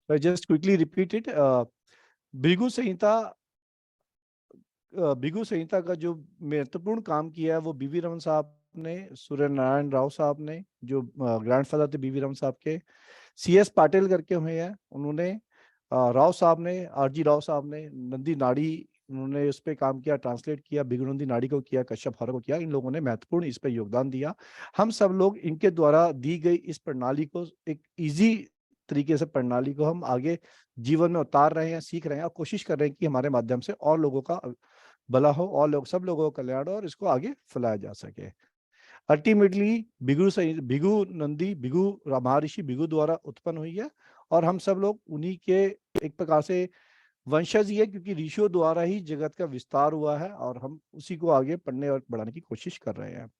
I just quickly repeat it. Bhrigu संहिता भृगु संहिता का जो महत्वपूर्ण काम किया है वो बीवी रमन साहब ने, सूर्य नारायण राव साहब ने, जो ग्रैंडफादर थे बीवी रमन साहब के, CS पाटिल करके हुए हैं उन्होंने, राव साहब ने, RG राव साहब ने, नंदी नाड़ी उन्होंने उस पर काम किया, ट्रांसलेट किया, भृगुनंदी नाड़ी को किया, कश्यप हर को किया। इन लोगों ने महत्वपूर्ण इस पर योगदान दिया। हम सब लोग इनके द्वारा दी गई इस प्रणाली को, एक इजी तरीके से प्रणाली को हम आगे जीवन में उतार रहे हैं, सीख रहे हैं और कोशिश कर रहे हैं कि हमारे माध्यम से और लोगों का भला हो और लोग, सब लोगों का कल्याण हो और इसको आगे फैलाया जा सके। अल्टीमेटली भृगु नंदी, महर्षि भृगु द्वारा उत्पन्न हुई है और हम सब लोग उन्हीं के एक प्रकार से वंशज ही है, क्योंकि ऋषियों द्वारा ही जगत का विस्तार हुआ है और हम उसी को आगे पढ़ने और बढ़ाने की कोशिश कर रहे हैं।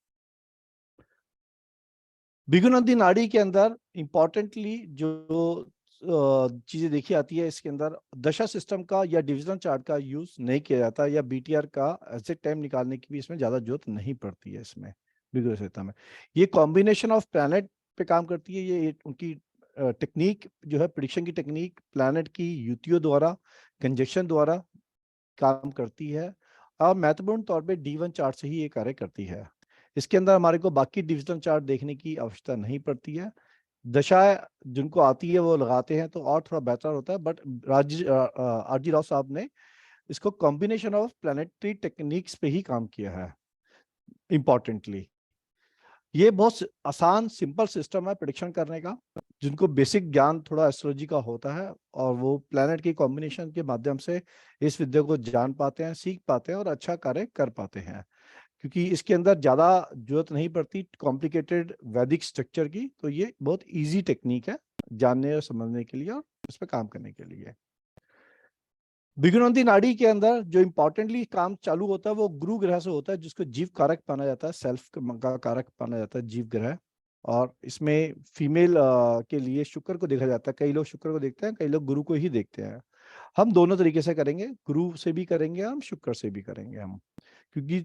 भृगुनंदी नाड़ी के अंदर इंपॉर्टेंटली जो चीजें देखी आती है, इसके अंदर दशा सिस्टम का या डिविजन चार्ट का यूज नहीं किया जाता, या BTR का एग्जैक्ट टाइम निकालने की भी इसमें ज्यादा जरूरत नहीं पड़ती है। इसमें भृगु संहिता में ये कॉम्बिनेशन ऑफ प्लैनेट पे काम करती है। ये उनकी टेक्निक जो है, प्रिडिक्शन की टेक्निक, प्लैनेट की युतियों द्वारा, कंजक्शन द्वारा काम करती है और महत्वपूर्ण तौर पे D1 चार्ट से ही ये कार्य करती है। इसके अंदर हमारे को बाकी डिविजन चार्ट देखने की आवश्यकता नहीं पड़ती है। दशा जिनको आती है वो लगाते हैं तो और थोड़ा बेहतर होता है, बट RG राव साहब ने इसको कॉम्बिनेशन ऑफ प्लानिटरी टेक्निक्स पे ही काम किया है। इंपॉर्टेंटली ये बहुत आसान सिंपल सिस्टम है प्रेडिक्शन करने का, जिनको बेसिक ज्ञान थोड़ा एस्ट्रोलॉजी का होता है और वो प्लैनेट की कॉम्बिनेशन के माध्यम से इस विद्या को जान पाते हैं, सीख पाते हैं और अच्छा कार्य कर पाते हैं, क्योंकि इसके अंदर ज्यादा जरूरत नहीं पड़ती कॉम्प्लिकेटेड वैदिक स्ट्रक्चर की। तो ये बहुत इजी टेक्निक है जानने और समझने के लिए और इस पर काम करने के लिए। भृगुनंदी नाड़ी के अंदर जो इंपॉर्टेंटली काम चालू होता है वो गुरु ग्रह से होता है, जिसको जीव कारक माना जाता है, सेल्फ का कारक माना जाता है जीव ग्रह। और इसमें फीमेल के लिए शुक्र को देखा जाता है। कई लोग शुक्र को देखते हैं, कई लोग गुरु को ही देखते हैं। हम दोनों तरीके से करेंगे, गुरु से भी करेंगे हम, शुक्र से भी करेंगे हम, क्योंकि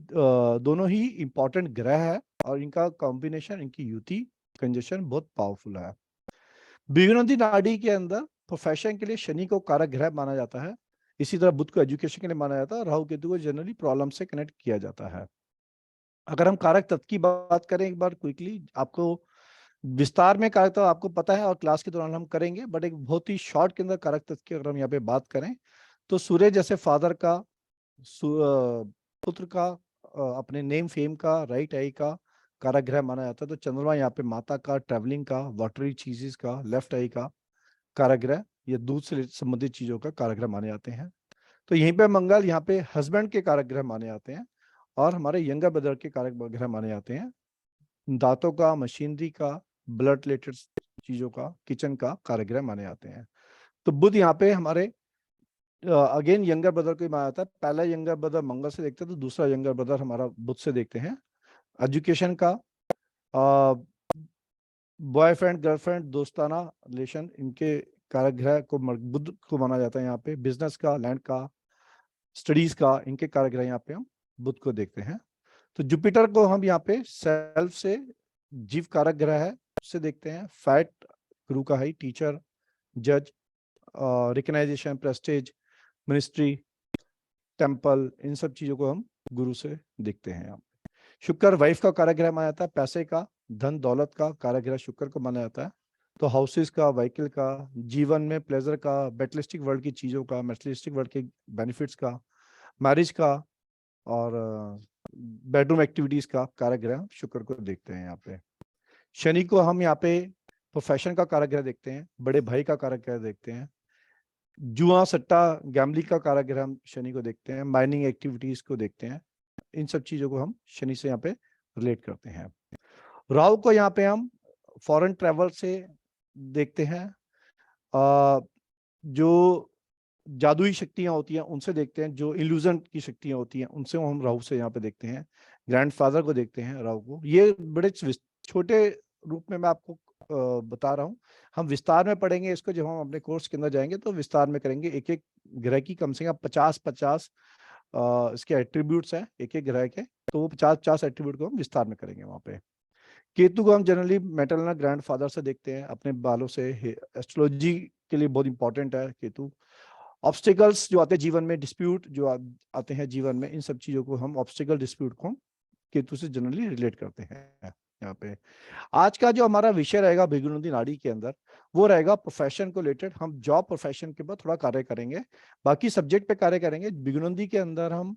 दोनों ही इंपॉर्टेंट ग्रह है और इनका कॉम्बिनेशन, इनकी युति, कंजक्शन बहुत पावरफुल है। भृगुनंदी नाड़ी के अंदर प्रोफेशन के लिए शनि को कारक ग्रह माना जाता है। इसी तरह बुध को एजुकेशन के लिए माना जाता है, राहु केतु को जनरली प्रॉब्लम से कनेक्ट किया जाता है। अगर हम कारक तत्व की बात करें एक बार क्विकली, आपको विस्तार में कारक तत्व आपको पता है और क्लास के दौरान हम करेंगे, बट एक बहुत ही शॉर्ट के अंदर कारक तत्व की अगर हम यहाँ पे बात करें तो सूर्य जैसे फादर का, पुत्र का, अपने नेम फेम का, राइट आई का कारक ग्रह माना जाता है। तो चंद्रमा यहाँ पे माता का, ट्रेवलिंग का, वाटरी चीजेस का, लेफ्ट आई का कारक ग्रह, ये दूध से संबंधित चीजों का कारक ग्रह माने जाते हैं। तो यहीं पे मंगल यहाँ पे हस्बैंड के कारक ग्रह माने जाते हैं और हमारे यंगर ब्रदर के कारक ग्रह माने जाते हैं। दांतों का, मशीनरी का, ब्लड रिलेटेड चीजों का, किचन का कारक ग्रह माने जाते हैं। तो बुध यहाँ पे हमारे अगेन यंगर ब्रदर को ही माना जाता है। पहला यंगर ब्रदर मंगल से देखते हैं तो दूसरा यंगर ब्रदर हमारा बुध से देखते हैं। एजुकेशन का, बॉयफ्रेंड गर्लफ्रेंड, दोस्ताना रिलेशन, इनके कारक ग्रह को बुध को माना जाता है यहाँ पे। बिजनेस का, लैंड का, स्टडीज का, इनके कारक ग्रह यहाँ पे हम बुध को देखते हैं। तो जुपिटर को हम यहाँ पे सेल्फ से, जीव कारक ग्रह है, उससे देखते हैं। फैट गुरु का है, टीचर, जज, रिकग्नाइजेशन, प्रेस्टेज, मिनिस्ट्री, टेम्पल, इन सब चीजों को हम गुरु से देखते हैं। यहाँ शुक्र वाइफ का कारक ग्रह माना जाता है, पैसे का, धन दौलत का कारक ग्रह शुक्र को माना जाता है। तो हाउसेस का, व्हीकल का, जीवन में प्लेजर का, मेटेरियलिस्टिक वर्ल्ड की चीजों का, मेटेरियलिस्टिक वर्ल्ड के बेनिफिट्स का, मैरिज का और बेडरूम एक्टिविटीज का कारक ग्रह शुक्र को देखते हैं यहाँ पे। शनि को हम यहाँ पे प्रोफेशन का कारक ग्रह देखते हैं, बड़े भाई का कारक ग्रह देखते हैं। जुआ सट्टा गैम्बलिंग का कारक ग्रह हम शनि को देखते हैं, माइनिंग एक्टिविटीज को देखते हैं। इन सब चीजों को हम शनि से यहाँ पे रिलेट करते हैं। राहु को यहाँ पे हम फॉरेन ट्रेवल से देखते हैं, जो जादुई शक्तियां होती हैं उनसे देखते हैं, जो इल्यूजन की शक्तियां होती हैं उनसे हम राहु से यहाँ पे देखते हैं। ग्रैंडफादर को देखते हैं राहु को। ये बड़े छोटे रूप में मैं आपको बता रहा हूँ, हम विस्तार में पढ़ेंगे इसको जब हम अपने कोर्स के अंदर जाएंगे तो विस्तार में करेंगे। एक एक ग्रह की कम से कम 50-50 इसके एट्रीब्यूट्स हैं एक एक ग्रह के, तो वो 50-50 एट्रीब्यूट को हम विस्तार में करेंगे वहां पे। केतु को हम जनरली मैटरनल ग्रैंडफादर से देखते हैं, अपने बालों से। एस्ट्रोलॉजी के लिए बहुत इंपॉर्टेंट है केतु। ऑब्स्टिकल्स जो आते हैं जीवन में, डिस्प्यूट जो आते हैं जीवन में, इन सब चीजों को हम ऑब्स्टिकल डिस्प्यूट को केतु से जनरली रिलेट करते हैं यहाँ पे। आज का जो हमारा विषय रहेगा भृगुनंदी नाड़ी के अंदर, वो रहेगा प्रोफेशन को रिलेटेड। हम जॉब प्रोफेशन के ऊपर थोड़ा कार्य करेंगे, बाकी सब्जेक्ट पे कार्य करेंगे। भृगुनंदी के अंदर हम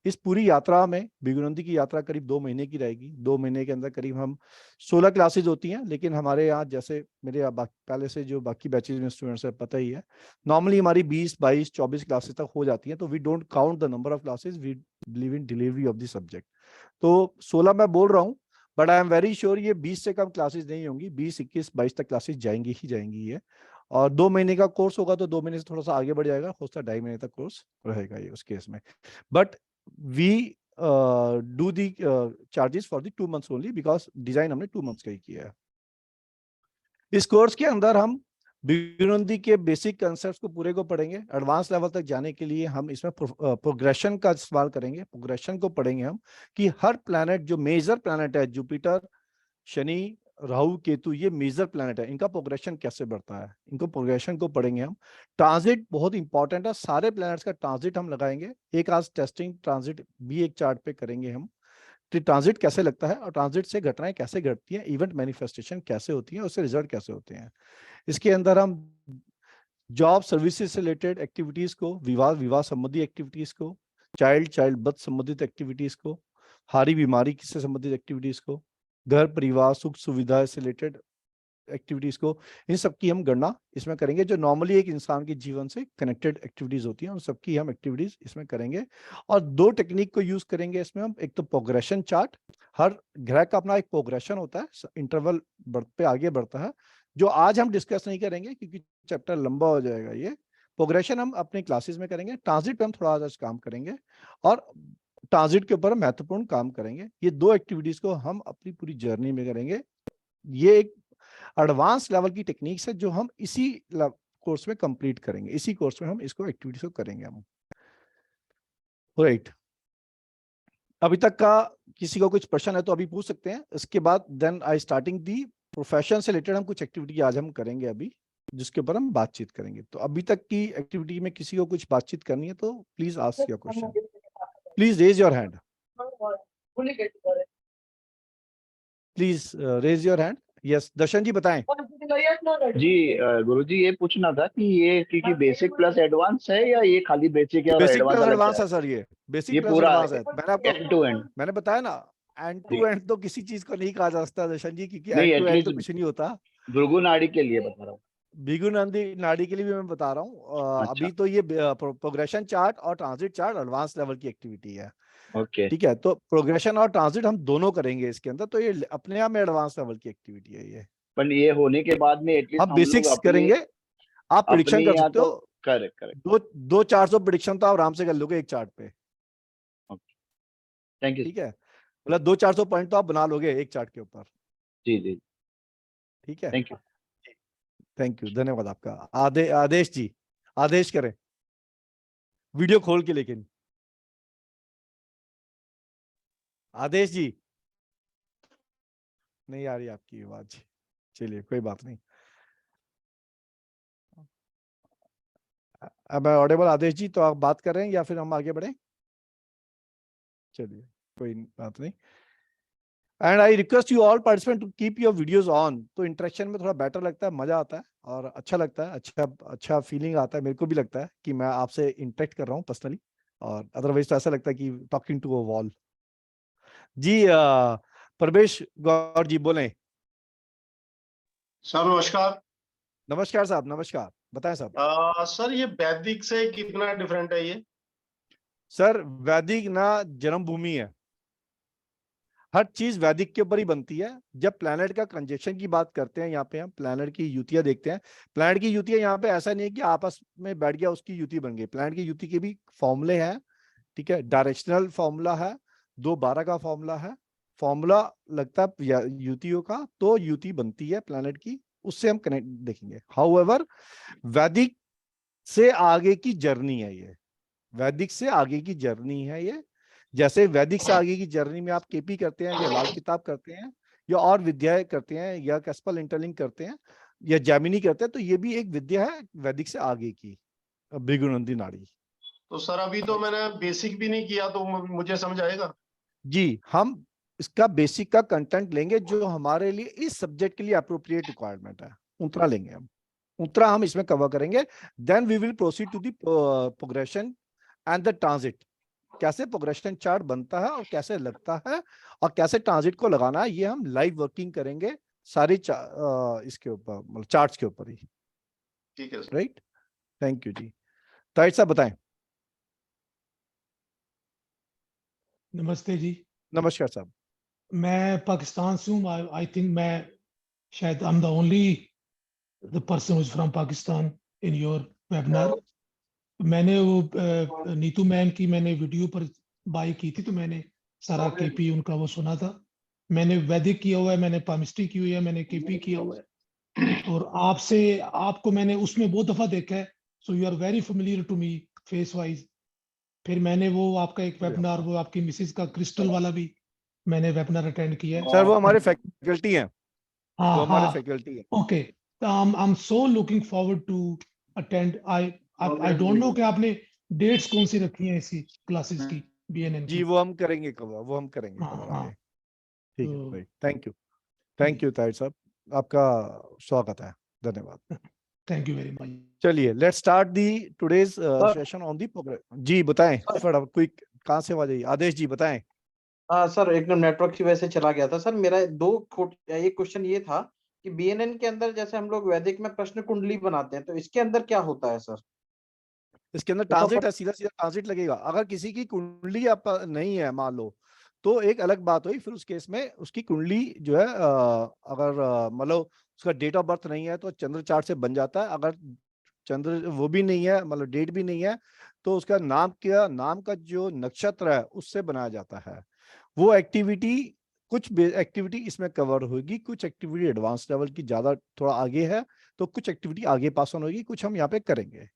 इस पूरी यात्रा में, भृगुनंदी की यात्रा करीब 2 महीने की रहेगी। 2 महीने के अंदर करीब हम 16 क्लासेज होती हैं, लेकिन हमारे यहाँ जैसे मेरे पहले से जो बाकी बैचेज में स्टूडेंट्स है पता ही है, नॉर्मली हमारी 20, 22, 24 क्लासेस तक हो जाती हैं। तो we don't count the number of classes, we believe in delivery of the subject. तो 16 मैं बोल रहा हूँ, but I am very sure ये 20 से कम क्लासेस नहीं होंगी। 20, 21, 22 तक क्लासेस जाएंगी ही जाएंगी ये। और 2 महीने का कोर्स होगा, तो 2 महीने से थोड़ा सा आगे बढ़ जाएगा, हो सकता है 2.5 महीने तक कोर्स रहेगा ये उस केस में। But we do the charges for the 2 months only, because design हमने 2 months का ही किया है। इस कोर्स के अंदर हम भृगुनंदी के बेसिक कंसेप्ट को पूरे को पढ़ेंगे। एडवांस लेवल तक जाने के लिए हम इसमें प्रोग्रेशन का इस्तेमाल करेंगे। प्रोग्रेशन को पढ़ेंगे हम कि हर प्लैनेट, जो मेजर प्लैनेट है, जुपिटर, शनि, राहु, केतु, ये मेजर प्लैनेट है, इनका प्रोग्रेशन कैसे बढ़ता है, इनको प्रोग्रेशन को पढ़ेंगे हम। ट्रांजिट बहुत इंपॉर्टेंट है, सारे प्लैनेट्स का ट्रांजिट हम लगाएंगे। एक आज टेस्टिंग ट्रांजिट भी एक चार्ट पे करेंगे हम, ट्रांजिट कैसे लगता है और ट्रांजिट से घटनाएं कैसे घटती हैं, इवेंट मैनिफेस्टेशन कैसे होती है, उससे रिजल्ट कैसे होते हैं। इसके अंदर हम जॉब सर्विसेज से रिलेटेड एक्टिविटीज को, विवाह विवाह संबंधी एक्टिविटीज को, चाइल्ड बर्थ संबंधित एक्टिविटीज को, हारी बीमारी से संबंधित एक्टिविटीज को, घर परिवार सुख सुविधा से रिलेटेड एक्टिविटीज को, इन सब की हम गणना इसमें करेंगे। जो नॉर्मली एक इंसान के जीवन से कनेक्टेड एक्टिविटीज होती हैं, उन सब की हम एक्टिविटीज इसमें करेंगे। और 2 टेक्निक को यूज करेंगे इसमें हम। एक तो प्रोग्रेशन चार्ट, हर ग्रह का अपना एक प्रोग्रेशन होता है, इंटरवल पे आगे बढ़ता है, जो आज हम डिस्कस नहीं करेंगे क्योंकि चैप्टर लंबा हो जाएगा। ये प्रोग्रेशन हम अपनी क्लासेस में करेंगे। ट्रांजिट पे हम थोड़ा आज काम करेंगे और ट्रांजिट के ऊपर महत्वपूर्ण काम करेंगे। ये 2 एक्टिविटीज को हम अपनी पूरी जर्नी में करेंगे। ये एक एडवांस लेवल की टेक्निक्स है जो हम इसी कोर्स में कंप्लीट करेंगे। इसी कोर्स में हम इसको एक्टिविटीज को करेंगे हम। राइट, अभी तक का किसी को कुछ प्रश्न है तो अभी पूछ सकते हैं। इसके बाद then I starting the profession से रिलेटेड हम कुछ एक्टिविटी आज हम करेंगे अभी, जिसके ऊपर हम बातचीत करेंगे। तो अभी तक की एक्टिविटी में किसी को कुछ बातचीत करनी है तो please ask your question, please raise your hand, please raise your hand. Yes, Darshan ji बताएं। जी गुरुजी, ये पूछना था कि ये क्योंकि बेसिक प्लस एडवांस है या ये खाली बेसिक है और बेसिक एडवांस प्लस अलग एडवांस से है सर, ये बेसिक ये प्लस पूरा एडवांस है। मैंने आपको एंड टू एंड? मैंने बताया ना, एंड जी, टू एंड तो किसी चीज को नहीं कहा जा सकता दर्शन जी, क्योंकि नहीं एंड टू एंड तो एटलीस्ट कुछ नहीं होता। भृगु नाड़ी के लिए बता रहा हूँ। भृगुनंदी नाड़ी के लिए भी मैं बता रहा हूँ। अच्छा, अभी तो ये प्रोग्रेशन चार्ट और ट्रांजिट चार्ट एडवांस लेवल की एक्टिविटी है। ओके। ठीक है, तो प्रोग्रेशन और ट्रांजिट हम दोनों करेंगे इसके अंदर, तो ये अपने आप में एडवांस लेवल की एक्टिविटी है ये। पर ये होने के बाद में एटलीस्ट हम हम लोग बेसिक्स अपने करेंगे, आप अपने प्रिडिक्शन कर यहाँ सकते तो हो। Correct correct. दो 400 प्रिडिक्शन तो आप आराम से कर लोगे एक चार्ट पे। Okay, thank you. ठीक है, मतलब 200-400 पॉइंट तो आप बना लोगे एक चार्ट के ऊपर। जी जी, ठीक है, थैंक यू। थैंक यू, धन्यवाद आपका। आदेश जी, आदेश करें वीडियो खोल के, लेकिन आदेश जी नहीं आ रही आपकी आवाज। चलिए कोई बात नहीं। अब ऑडिबल आदेश जी, तो आप बात कर रहे हैं या फिर हम आगे बढ़े? चलिए कोई बात नहीं। And I request you all participant to keep your videos on, तो इंटरेक्शन में थोड़ा बेटर लगता है, मजा आता है और अच्छा लगता है, अच्छा फीलिंग आता है। मेरे को भी लगता है कि मैं आपसे इंटरेक्ट कर रहा हूँ पर्सनली, और अदरवाइज तो ऐसा लगता है कि टॉकिंग टू अ वॉल। जी प्रवेश गौर जी बोलें। सर नमस्कार। नमस्कार साहब, नमस्कार, बताएं साहब। सर ये वैदिक से कितना डिफरेंट है ये? सर वैदिक ना जन्मभूमि है, हर चीज वैदिक के ऊपर ही बनती है। जब प्लैनेट का कंजक्शन की बात करते हैं, यहाँ पे हम प्लैनेट की युतियां देखते हैं। प्लैनेट की युतियां यहाँ पे ऐसा नहीं है कि आपस में बैठ गया उसकी युति बन गई। प्लैनेट की युति के भी फॉर्मूले हैं, ठीक है, डायरेक्शनल फॉर्मूला है, 2-12 का फॉर्मूला है, फॉर्मूला लगता है युतियों का, तो युति बनती है प्लैनेट की, उससे हम कनेक्ट देखेंगे। हाउएवर वैदिक से आगे की जर्नी है ये, वैदिक से आगे की जर्नी है ये। जैसे वैदिक से आगे की जर्नी में आप केपी करते हैं या लाल किताब करते हैं, या और विद्याएं करते हैं या कैस्पल इंटरलिंक करते हैं या जैमिनी करते हैं, तो ये भी एक विद्या है वैदिक से आगे की, भृगुनंदी नाड़ी। तो सर अभी तो मैंने बेसिक भी नहीं किया, तो मुझे समझ आएगा? जी, हम इसका बेसिक का कंटेंट लेंगे जो हमारे लिए इस सब्जेक्ट के लिए अप्रोप्रिएट रिक्वायरमेंट है, उतना लेंगे हम, उतना हम इसमें कवर करेंगे। Then we will proceed to the progression and the transit, कैसे प्रोग्रेशन चार्ट बनता है और कैसे लगता है और कैसे ट्रांजिट को लगाना है, ये हम लाइव वर्किंग करेंगे सारी इसके ऊपर, मतलब चार्ट्स के ऊपर ही। ठीक है सर। राइट, थैंक यू जी। ताहिर साहब बताएं। नमस्ते जी। नमस्कार साहब। मैं पाकिस्तान से हूँ। आई थिंक मैं शायद I am the only the person who is from Pakistan in your webinar. मैंने वो नीतू मैन की मैंने वीडियो पर बाई की थी, तो मैंने सारा केपी उनका वो सुना था। मैंने वैदिक किया हुआ है, मैंने पामिस्ट्री की हुई है, मैंने केपी किया हुआ है, और आपको मैंने उसमें बहुत दफा देखा है। So you are very familiar to me face wise. फिर मैंने वो आपका एक वेबिनार, वो आपकी मिसेज का क्रिस्टल वाला भी मैंने वेबिनार अटेंड किया है। सर वो हमारे फैकल्टी हैं, वो हाँ हमारे हाँ, फैकल्टी है। Okay. I am so looking forward to attend. I don't know कि आपने डेट्स कौन सी रखी हैं इसी क्लासेस की, बीएनएन जी की। वो हम करेंगे कवर, वो हम करेंगे हाँ कवर हाँ, आगे। ठीक है तो भाई, थैंक यू ताहिर साहब, आपका स्वागत है, धन्यवाद। Thank you very much. चलिए let's start the today's sir. Session on the progress. जी बताएं, सर। फटाफट क्विक, कहाँ से आवाज आई? आदेश जी बताएं। हाँ सर, एकदम नेटवर्क की वजह से चला गया था सर। मेरा एक क्वेश्चन ये था कि बीएनएन के अंदर जैसे हम लोग वैदिक में प्रश्न कुंडली बनाते हैं, तो इसके अंदर क्या होता है सर? इसके अंदर तो ट्रांजिट है, सीधा सीधा ट्रांजिट लगेगा। अगर किसी की कुंडली आप नहीं है मान लो, तो एक अलग बात हुई, फिर उस केस में उसकी कुंडली जो है अगर मतलब उसका डेट ऑफ बर्थ नहीं है तो चंद्र चार्ट से बन जाता है। अगर चंद्र वो भी नहीं है, मतलब डेट भी नहीं है, तो उसका नाम का जो नक्षत्र है उससे बनाया जाता है। वो एक्टिविटी, कुछ एक्टिविटी इसमें कवर होगी, कुछ एक्टिविटी एडवांस लेवल की ज्यादा थोड़ा आगे है, तो कुछ एक्टिविटी आगे पास ऑन होगी, कुछ हम यहाँ पे करेंगे।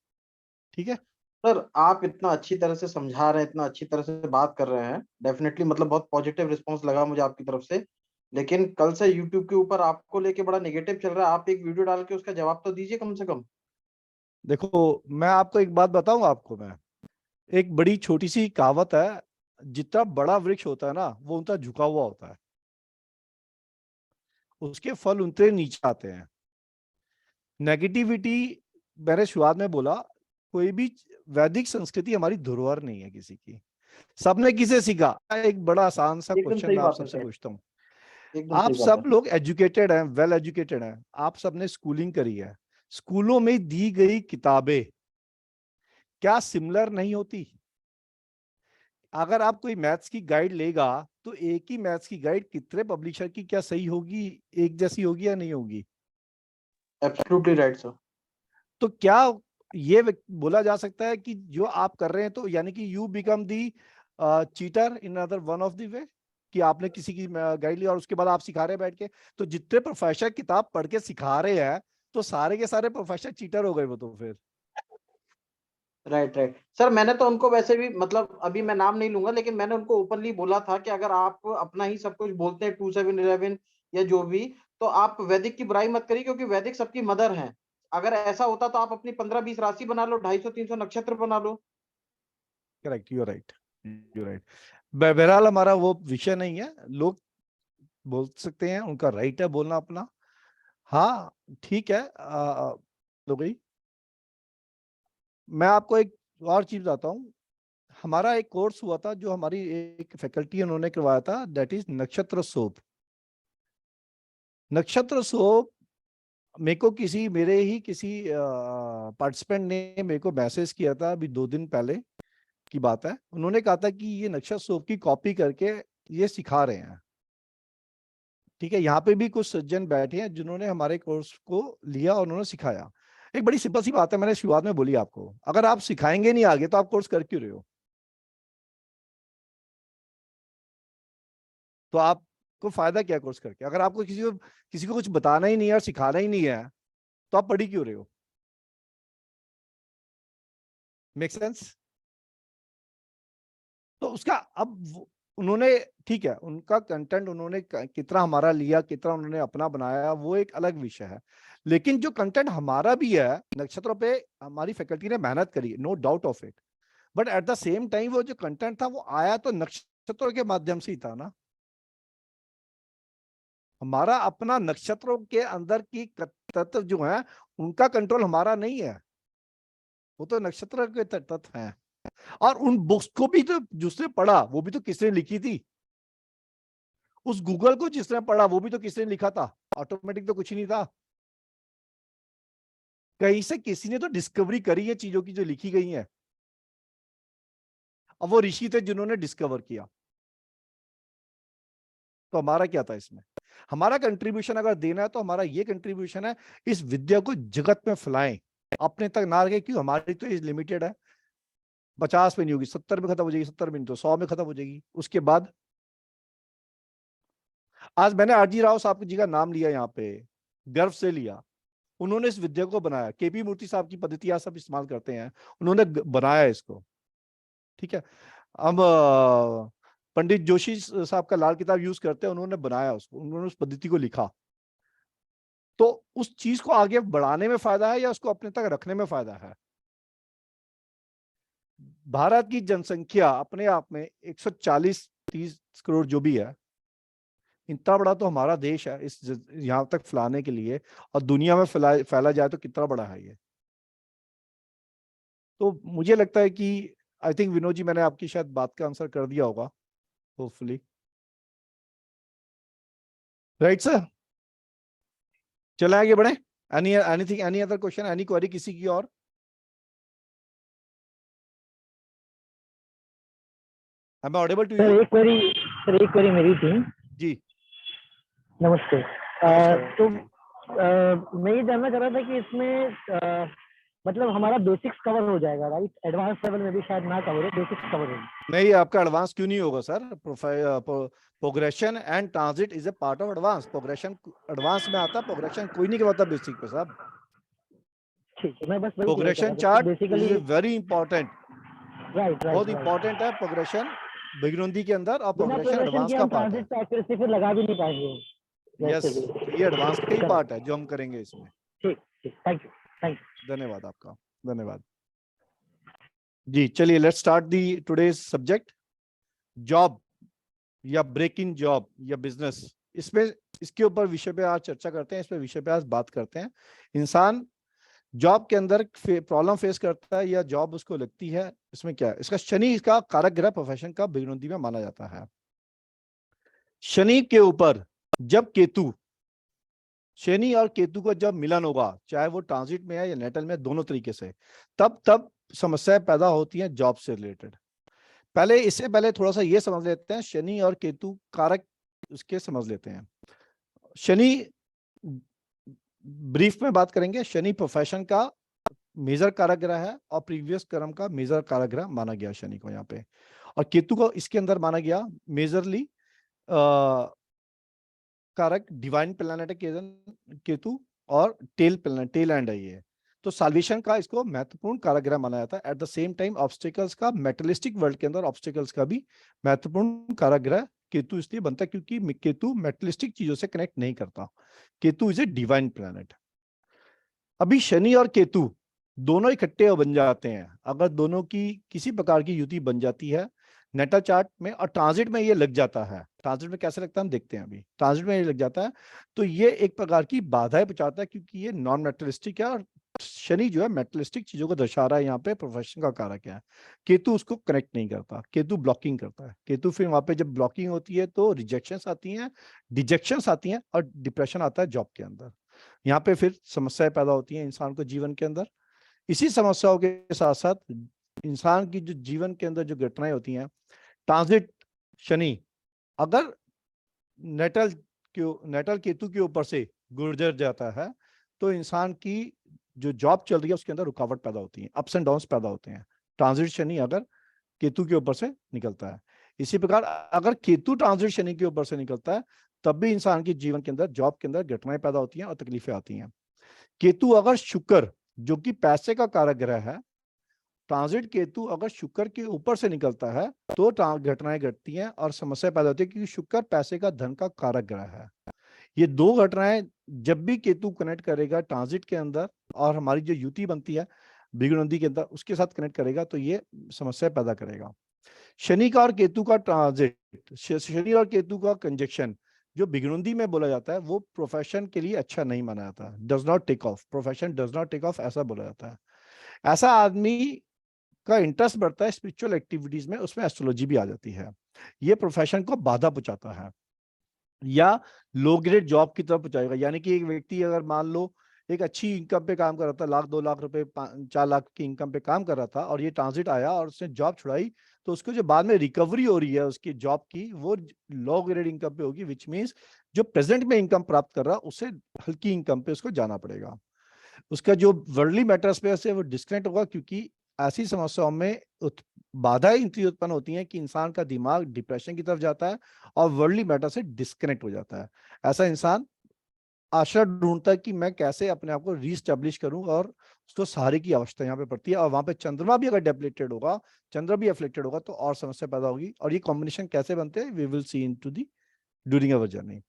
ठीक है सर, आप इतना अच्छी तरह से समझा रहे हैं, इतना अच्छी तरह से बात कर रहे हैं, डेफिनेटली मतलब बहुत पॉजिटिव रिस्पॉन्स लगा मुझे आपकी तरफ से। लेकिन कल से यूट्यूब के ऊपर आपको लेके बड़ा नेगेटिव चल रहा है। आप एक वीडियो डाल के उसका जवाब तो दीजिए कम से कम। देखो, मैं आपको एक बात बताऊं, आपको मैं एक बड़ी छोटी सी कहावत है, जितना बड़ा वृक्ष होता है ना वो उतना झुका हुआ होता है, उसके फल उतने नीचे आते हैं। नेगेटिविटी, मैंने शुरुआत में बोला, कोई भी वैदिक संस्कृति हमारी धरोहर नहीं है किसी की, सबने किसे सीखा। एक बड़ा आसान सा एकदम क्वेश्चन सही मैं आप बात है सबसे सर, पूछता हूँ। एकदम आप सही बात सब है। लोग एजुकेटेड हैं, वेल एजुकेटेड हैं, आप सबने स्कूलिंग करी है, स्कूलों में दी गई किताबें क्या सिमिलर नहीं होती? अगर आप कोई मैथ्स की गाइड लेगा तो एक ही मैथ्स की गाइड कितने पब्लिशर की क्या सही होगी, एक जैसी होगी या नहीं होगी? Absolutely right sir. तो क्या ये बोला जा सकता है कि जो आप कर रहे हैं तो यानी कि you become the cheater in other one of the way, कि आपने किसी की गाइड ली और उसके बाद आप सिखा रहे हैं बैठ के? तो जितने प्रोफेसर किताब पढ़ के सिखा रहे हैं तो सारे के सारे प्रोफेसर चीटर हो गए वो तो फिर। राइट राइट सर, मैंने तो उनको वैसे भी मतलब अभी मैं नाम नहीं लूंगा, लेकिन मैंने उनको ओपनली बोला था कि अगर आप अपना ही सब कुछ बोलते हैं 2711 या जो भी, तो आप वैदिक की बुराई मत करिए, क्योंकि वैदिक सबकी मदर है। अगर ऐसा होता तो आप अपनी 15-20 राशि बना लो, 250-300 नक्षत्र बना लो। Correct, you right, you right. बहरहाल हमारा वो विषय नहीं है, लोग बोल सकते हैं, उनका राइट है बोलना अपना। हाँ ठीक है, तो गई। मैं आपको एक और चीज बताता हूँ, हमारा एक कोर्स हुआ था जो हमारी एक फैकल्टी उन्होंने करवाया था, दैट इज नक्षत्र सोप। नक्षत्र सोप मेरे को किसी पार्टिसिपेंट ने मेरे को मैसेज किया था, अभी 2 दिन पहले की बात है। उन्होंने कहा था कि ये नक्षत्र सोप की कॉपी करके ये सिखा रहे हैं। ठीक है, यहाँ पे भी कुछ सज्जन बैठे हैं जिन्होंने हमारे कोर्स को लिया और उन्होंने सिखाया। एक बड़ी सिंपल सी बात है, मैंने शुरुआत में बोली आपको, अगर आप सिखाएंगे नहीं आगे तो आप कोर्स कर क्यों रहे हो? तो आपको फायदा क्या कोर्स करके? अगर आपको किसी को कुछ बताना ही नहीं है और सिखाना ही नहीं है तो आप पढ़ी क्यों रहे हो? Make sense? तो उसका अब उन्होंने, ठीक है, उनका कंटेंट उन्होंने कितना हमारा लिया, कितना उन्होंने अपना बनाया, वो एक अलग विषय है। लेकिन जो कंटेंट हमारा भी है, नक्षत्रों पे हमारी फैकल्टी ने मेहनत करी, no doubt of it, but at the same time वो जो कंटेंट था वो आया तो नक्षत्रों के माध्यम से ही था ना। हमारा अपना नक्षत्रों के अंदर की तत्व जो है उनका कंट्रोल हमारा नहीं है, वो तो नक्षत्र के तत्व हैं। और उन बुक्स को भी तो जिसने पढ़ा वो भी तो किसने लिखी थी, उस गूगल को जिसने पढ़ा वो भी तो किसने लिखा था, ऑटोमेटिक तो कुछ नहीं था, कहीं से किसी ने तो डिस्कवरी करी है चीजों की जो लिखी गई है। अब वो ऋषि थे जिन्होंने डिस्कवर किया, तो हमारा क्या था इसमें? हमारा कंट्रीब्यूशन अगर देना है तो हमारा ये कंट्रीब्यूशन है, इस विद्या को जगत में फैलाएं, अपने तक ना रखे। क्यों? हमारी तो एज लिमिटेड है, 50 में नहीं होगी, 70 में खत्म हो जाएगी, 70 में नहीं तो 100 में खत्म हो जाएगी। उसके बाद आज मैंने आरजी राव साहब जी का नाम लिया, यहाँ पे गर्व से लिया। उन्होंने इस विद्या को बनाया, केपी मूर्ति साहब की पद्धतियां सब इस्तेमाल करते हैं, उन्होंने बनाया इसको, ठीक है। हम पंडित जोशी साहब का लाल किताब यूज करते हैं, उन्होंने बनाया उसको, उन्होंने उस पद्धति को लिखा। तो उस चीज को आगे बढ़ाने में फायदा है या उसको अपने तक रखने में फायदा है? भारत की जनसंख्या अपने आप में 140-30 करोड़ जो भी है, इतना बड़ा तो हमारा देश है इस यहाँ तक फैलाने के लिए, और दुनिया में फैला जाए तो कितना बड़ा है ये। तो मुझे लगता है कि आई थिंक विनोद जी, मैंने आपकी शायद बात का आंसर कर दिया होगा, होपफुली, राइट सर? चले आगे बढ़े। Anything, any other question, any query किसी की और? Am I audible to sir you? एक क्वेरी मेरी थी। जी नमस्ते। नमस्कार। तो मैं ये जानना चाह रहा था कि इसमें मतलब हमारा बेसिक्स कवर हो जाएगा, राइट? एडवांस लेवल में भी शायद ना कवर हो, बेसिक्स कवर हो। नहीं, आपका एडवांस क्यों नहीं होगा sir? Progression and transit is a part of advance. Progression advance में आता, प्रोग्रेशन कोई नहीं करवाता बेसिक पे साहब। ठीक है, मैं बस वही progression chart basically is very important, right बहुत इंपॉर्टेंट है प्रोग्रेशन बिगिनती के अंदर, और बिना प्रोग्रेशन प्रोग्रेशन एडवांस के का हम पार्ट है। ट्रांजिट पे एक्यूरेसी फिर लगा भी नहीं पाएंगे यस, वैसे भी। तो ये एडवांस का ही चलो, पार्ट है जो हम करेंगे इसमें। ठीक ठीक, थैंक यू। धन्यवाद आपका, धन्यवाद जी। चलिए, let's start the today's subject, job या ब्रेक इन जॉब या बिजनेस। इसमें इसके ऊपर विषय पे आज चर्चा करते हैं, इस पे विषय पे आज बात करते हैं। इंसान जॉब के अंदर प्रॉब्लम फेस करता है या जॉब उसको लगती है, इसमें क्या है? इसका शनि इसका कारक ग्रह प्रोफेशन का बिगनौती में माना जाता है। शनि के ऊपर जब केतु, शनि और केतु का जब मिलन होगा, चाहे वो ट्रांजिट में है या नेटल में, दोनों तरीके से, तब समस्याएं पैदा होती हैं जॉब से रिलेटेड। इससे पहले थोड़ा सा ये समझ लेते हैं, शनि और केतु कारक उसके समझ लेते हैं। शनि, ब्रीफ में बात करेंगे, शनि प्रोफेशन का मेजर कारक ग्रह है और प्रीवियस कर्म का मेजर कारक ग्रह माना गया शनि को यहाँ पे, और केतु को इसके अंदर माना गया मेजरली कारक डिवाइन प्लैनेट है केतु, और टेल एंड है ये। तो साल्वेशन का इसको महत्वपूर्ण कारक ग्रह माना जाता है। Eight the same time obstacles का, मेटलिस्टिक वर्ल्ड के अंदर ऑब्स्टिकल्स का भी महत्वपूर्ण कारक ग्रह केतु इसलिए बनता है क्योंकि केतु मेटलिस्टिक चीजों से कनेक्ट नहीं करता। Ketu is a divine planet. अभी शनि और केतु दोनों इकट्ठे बन जाते हैं, अगर दोनों की किसी प्रकार की युति बन जाती है नेटल चार्ट में, और ट्रांजिट में ये लग जाता है। ट्रांजिट में कैसे लगता है हम देखते हैं। अभी ट्रांजिट में ये लग जाता है तो ये एक प्रकार की बाधाएं पहुंचाता है, क्योंकि ये नॉन मेटलिस्टिक है, और शनि जो है मेटलिस्टिक चीजों को दर्शा रहा है, यहाँ पे प्रोफेशन का कारक है। केतु उसको कनेक्ट नहीं करता, केतु ब्लॉकिंग करता है। केतु फिर वहां पे जब ब्लॉकिंग होती है तो रिजेक्शंस आती हैं, डिजेक्शंस आती हैं, और डिप्रेशन आता है जॉब के अंदर। यहाँ पे फिर समस्याएं पैदा होती हैं इंसान को जीवन के अंदर। इसी समस्याओं के साथ साथ इंसान की जो जीवन के अंदर जो घटनाएं होती हैं, ट्रांजिट शनि अगर नेटल केतु के ऊपर से गुजर जाता है तो इंसान की जो जॉब चल रही है उसके अंदर रुकावट पैदा होती है, अप्स एंड डाउन्स पैदा होते हैं। ट्रांजिट शनि अगर केतु के ऊपर से निकलता है। इसी प्रकार अगर केतु ट्रांजिट शनि के ऊपर से निकलता है तब भी इंसान के जीवन के अंदर, जॉब के अंदर घटनाएं पैदा होती हैं और तकलीफें आती हैं। केतु अगर शुक्र, जो कि पैसे का कारक ग्रह है, ट्रांजिट केतु अगर शुक्र के ऊपर से निकलता है तो घटनाएं घटती हैं और समस्या पैदा होती है, क्योंकि शुक्र पैसे का, धन का कारक ग्रह है। ये दो घटनाएं जब भी केतु कनेक्ट करेगा ट्रांजिट के अंदर और हमारी जो युति बनती है बिगुनंदी के अंदर उसके साथ कनेक्ट करेगा तो ये समस्या पैदा करेगा। शनि का और केतु का ट्रांजिट, शनि और केतु का कंजक्शन जो बिगुनंदी में बोला जाता है वो प्रोफेशन के लिए अच्छा नहीं माना जाता, does not take off, profession does not take off ऐसा बोला जाता है। ऐसा आदमी का इंटरेस्ट बढ़ता है स्पिरिचुअल एक्टिविटीज में, उसमें एस्ट्रोलॉजी भी आ जाती है। ये प्रोफेशन को बाधा पहुंचाता है या लो ग्रेड जॉब की तरफ पहुंचाएगा। यानी कि एक व्यक्ति अगर मान लो एक अच्छी इनकम पे काम कर रहा था, 1-2 लाख रुपए 4 लाख की इनकम पे काम कर रहा था और ये ट्रांजिट आया और उसने जॉब छुड़ाई, तो उसको जो बाद में रिकवरी हो रही है उसकी जॉब की वो लो ग्रेड इनकम पे होगी, विच मीन्स जो प्रेजेंट में इनकम प्राप्त कर रहा है उससे हल्की इनकम पे उसको जाना पड़ेगा। उसका जो वर्ल्डली मैटर्स पे से वो डिस्कनेक्ट होगा, क्योंकि ऐसी समस्याओं में बाधाएं इतनी उत्पन्न होती हैं कि इंसान का दिमाग डिप्रेशन की तरफ जाता है और वर्ल्डली मैटर से डिस्कनेक्ट हो जाता है। ऐसा इंसान आशा ढूंढता है कि मैं कैसे अपने आप को रीस्टैब्लिश करूं और उसको सहारे की आवश्यकता यहाँ पे पड़ती है। और वहां पे चंद्रमा भी अगर डेप्लेटेड होगा, चंद्र भी अफ्लिक्टेड होगा तो और समस्या पैदा होगी। और ये कॉम्बिनेशन कैसे बनते हैं we will see into the during our journey.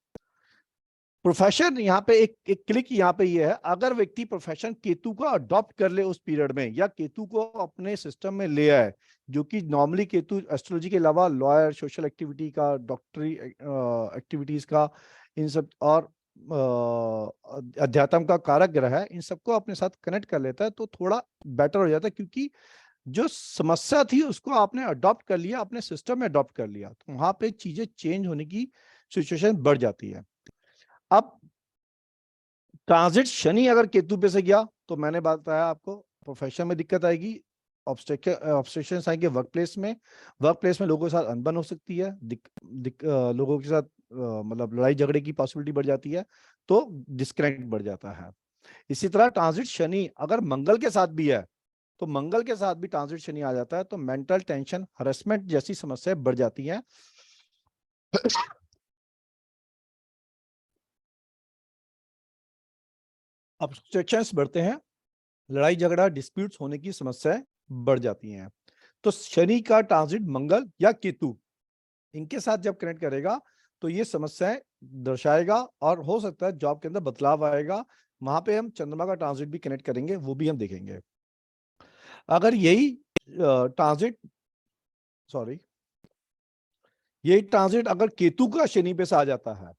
Profession यहाँ पे एक क्लिक यहाँ पे ये है, अगर व्यक्ति प्रोफेशन केतु को अडॉप्ट कर ले उस पीरियड में या केतु को अपने सिस्टम में ले आए, जो कि नॉर्मली केतु एस्ट्रोलॉजी के अलावा लॉयर, सोशल एक्टिविटी का, डॉक्टरी एक्टिविटीज का, इन सब और अध्यात्म का कारक ग्रह है, इन सबको अपने साथ कनेक्ट कर लेता है तो थोड़ा बेटर हो जाता है, क्योंकि जो समस्या थी उसको आपने अडॉप्ट कर लिया, अपने सिस्टम में अडॉप्ट कर लिया, तो वहां पे चीजें चेंज होने की सिचुएशन बढ़ जाती है। अब ट्रांजिट शनि अगर केतु पे से गया तो मैंने बताया आपको प्रोफेशन में दिक्कत आएगी, ऑब्स्ट्रक्शंस आएंगे वर्क प्लेस में लोगों के साथ अनबन हो सकती है, लोगों के साथ मतलब लड़ाई झगड़े की पॉसिबिलिटी बढ़ जाती है, तो डिस्कनेक्ट बढ़ जाता है। इसी तरह ट्रांजिट शनि अगर मंगल के साथ भी है तो मंगल के साथ भी ट्रांजिट शनि आ जाता है तो मेंटल टेंशन, हरेसमेंट जैसी समस्याएं बढ़ जाती हैं। ऑब्स्ट्रक्शंस बढ़ते हैं, लड़ाई झगड़ा, डिस्प्यूट्स होने की समस्याएं बढ़ जाती हैं। तो शनि का ट्रांजिट मंगल या केतु इनके साथ जब कनेक्ट करेगा तो ये समस्याएं दर्शाएगा और हो सकता है जॉब के अंदर बदलाव आएगा। वहां पे हम चंद्रमा का ट्रांजिट भी कनेक्ट करेंगे, वो भी हम देखेंगे। अगर यही ट्रांजिट अगर केतु का शनि पे से आ जाता है,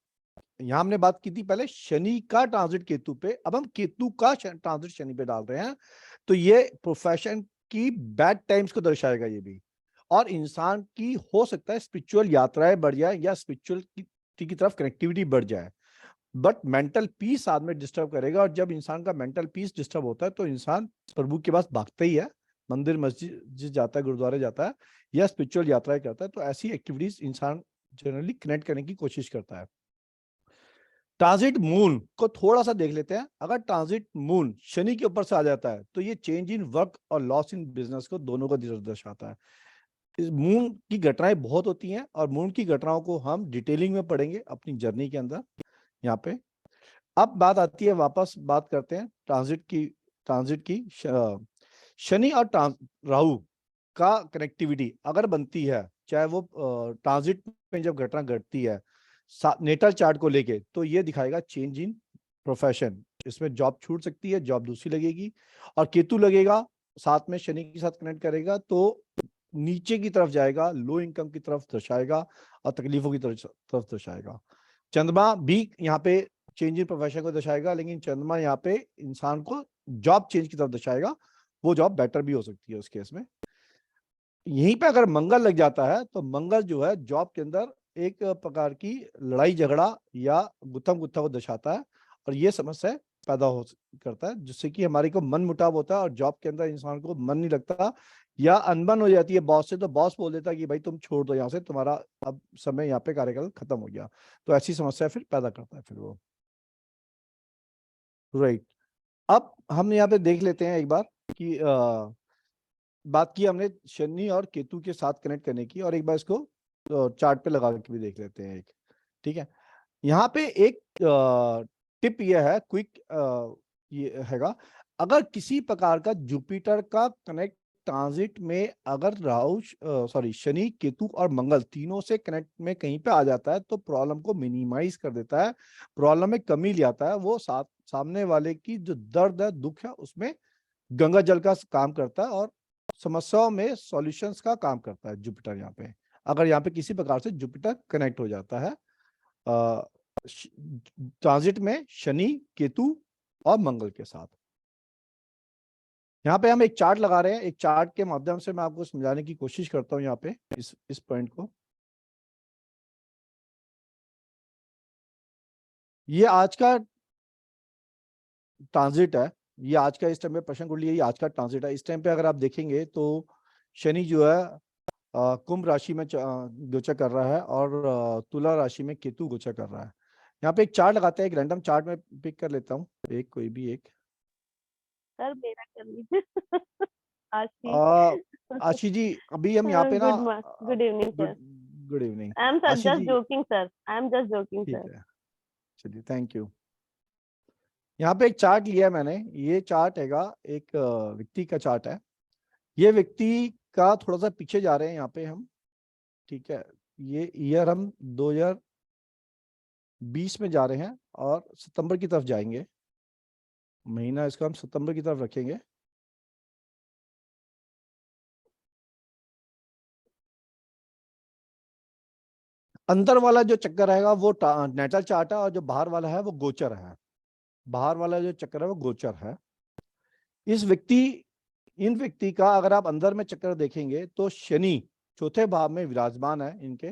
यहां हमने बात की थी पहले शनि का ट्रांजिट केतु पे, अब हम केतु का ट्रांजिट शनि पे डाल रहे हैं, तो ये प्रोफेशन की बैड टाइम्स को दर्शाएगा ये भी, और इंसान की हो सकता है स्पिरिचुअल यात्राएं बढ़ जाए या स्पिरिचुअल की तरफ कनेक्टिविटी बढ़ जाए, बट मेंटल पीस आदमी डिस्टर्ब करेगा। और जब इंसान का मेंटल पीस डिस्टर्ब होता है तो इंसान प्रभु के पास भागता ही है, मंदिर मस्जिद जाता है, गुरुद्वारे जाता है या स्पिरिचुअल यात्राएं करता है। तो ऐसी एक्टिविटीज इंसान जनरली कनेक्ट करने की कोशिश करता है। ट्रांजिट मून को थोड़ा सा देख लेते हैं। अगर ट्रांजिट मून शनि के ऊपर से आ जाता है तो ये चेंज इन वर्क और लॉस इन बिजनेस को दोनों को दर्शाता है। इस मून की घटनाएं बहुत होती हैं और मून की घटनाओं को हम डिटेलिंग में पढ़ेंगे अपनी जर्नी के अंदर यहाँ पे। अब बात आती है, वापस बात करते हैं ट्रांजिट की शनि और राहु का कनेक्टिविटी अगर बनती है, चाहे वो ट्रांजिट में जब घटना घटती है नेटल चार्ट को लेके, तो ये दिखाएगा चेंज इन प्रोफेशन। इसमें जॉब छूट सकती है, जॉब दूसरी लगेगी, और केतु लगेगा साथ में शनि के साथ कनेक्ट करेगा तो नीचे की तरफ जाएगा, लो इनकम की तरफ दर्शाएगा और तकलीफों की तरफ दर्शाएगा। चंद्रमा भी यहाँ पे चेंज इन प्रोफेशन को दर्शाएगा, लेकिन चंद्रमा यहाँ पे इंसान को जॉब चेंज की तरफ दर्शाएगा, वो जॉब बेटर भी हो सकती है उस केस में। यहीं पे अगर मंगल लग जाता है तो मंगल जो है जॉब के अंदर एक प्रकार की लड़ाई झगड़ा या गुत्थम गुत्था को दर्शाता है, और ये समस्या पैदा करता है जिससे कि हमारे को मन मुटाव होता है और जॉब के अंदर इंसान को मन नहीं लगता या अनबन हो जाती है बॉस से, तो बॉस बोल देता है कि भाई तुम छोड़ दो यहाँ से, तुम्हारा अब समय यहाँ पे कार्यकाल खत्म हो गया। तो ऐसी समस्या फिर पैदा करता है फिर वो। राइट, अब हम यहाँ पे देख लेते हैं एक बार कि बात की हमने शनि और केतु के साथ कनेक्ट करने की, और एक बार इसको चार्ट पे लगा के भी देख लेते हैं एक। ठीक है, यहाँ पे एक टिप ये है, क्विक ये हैगा, अगर किसी प्रकार का जुपिटर का कनेक्ट ट्रांजिट में अगर शनि, केतु और मंगल तीनों से कनेक्ट में कहीं पे आ जाता है तो प्रॉब्लम को मिनिमाइज कर देता है, प्रॉब्लम में कमी ले आता है। वो सामने वाले की जो दर्द है, दुख है, उसमें गंगा जल का काम करता है और समस्याओं में सॉल्यूशंस का काम करता है जुपिटर। यहाँ पे अगर यहाँ पे किसी प्रकार से जुपिटर कनेक्ट हो जाता है ट्रांजिट में शनि, केतु और मंगल के साथ। यहाँ पे हम एक चार्ट लगा रहे हैं, एक चार्ट के माध्यम से मैं आपको समझाने की कोशिश करता हूँ यहाँ पे इस पॉइंट को। ये आज का ट्रांजिट है, ये आज का इस टाइम पे प्रश्न कुंडली है, ये आज का ट्रांजिट है। इस टाइम पे अगर आप देखेंगे तो शनि जो है कुंभ राशि में गोचर कर रहा है और तुला राशि में केतु गोचर कर रहा है। यहाँ पे एक चार्ट लगाते हैं, एक रैंडम चार्ट में पिक कर लेता हूँ, एक कोई भी एक। सर मेरा कर लीजिए। आशी जी अभी हम यहाँ पे ना good evening sir. Good evening. I am sir आशी जस्ट जी joking sir, I am just joking ठीक सर। है, चलिए थैंक यू। यहाँ पे एक चार्ट लिया है मैंने, ये चार्ट हैगा एक व्यक्ति का चार्ट है। ये व्यक्ति का थोड़ा सा पीछे जा रहे हैं यहाँ पे हम, ठीक है। ये ईयर हम 2020 में जा रहे हैं और सितंबर की तरफ जाएंगे, महीना इसका हम सितंबर की तरफ रखेंगे। अंदर वाला जो चक्कर रहेगा वो नेटल चार्ट है और जो बाहर वाला है वो गोचर है। बाहर वाला जो चक्कर है वो गोचर है। इन व्यक्ति का अगर आप अंदर में चक्कर देखेंगे तो शनि चौथे भाव में विराजमान है इनके,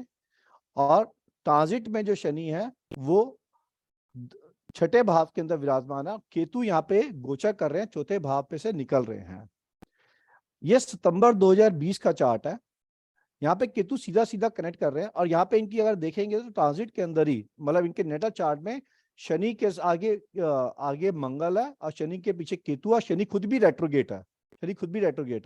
और ट्रांजिट में जो शनि है वो छठे भाव के अंदर विराजमान है। केतु यहाँ पे गोचर कर रहे हैं, चौथे भाव पे से निकल रहे हैं। ये सितंबर 2020 का चार्ट है। यहाँ पे केतु सीधा सीधा कनेक्ट कर रहे हैं और यहाँ पे इनकी अगर देखेंगे तो ट्रांजिट के अंदर ही, मतलब इनके नेटल चार्ट में शनि के आगे मंगल है और शनि के पीछे केतु है। शनि खुद भी रेट्रोगेट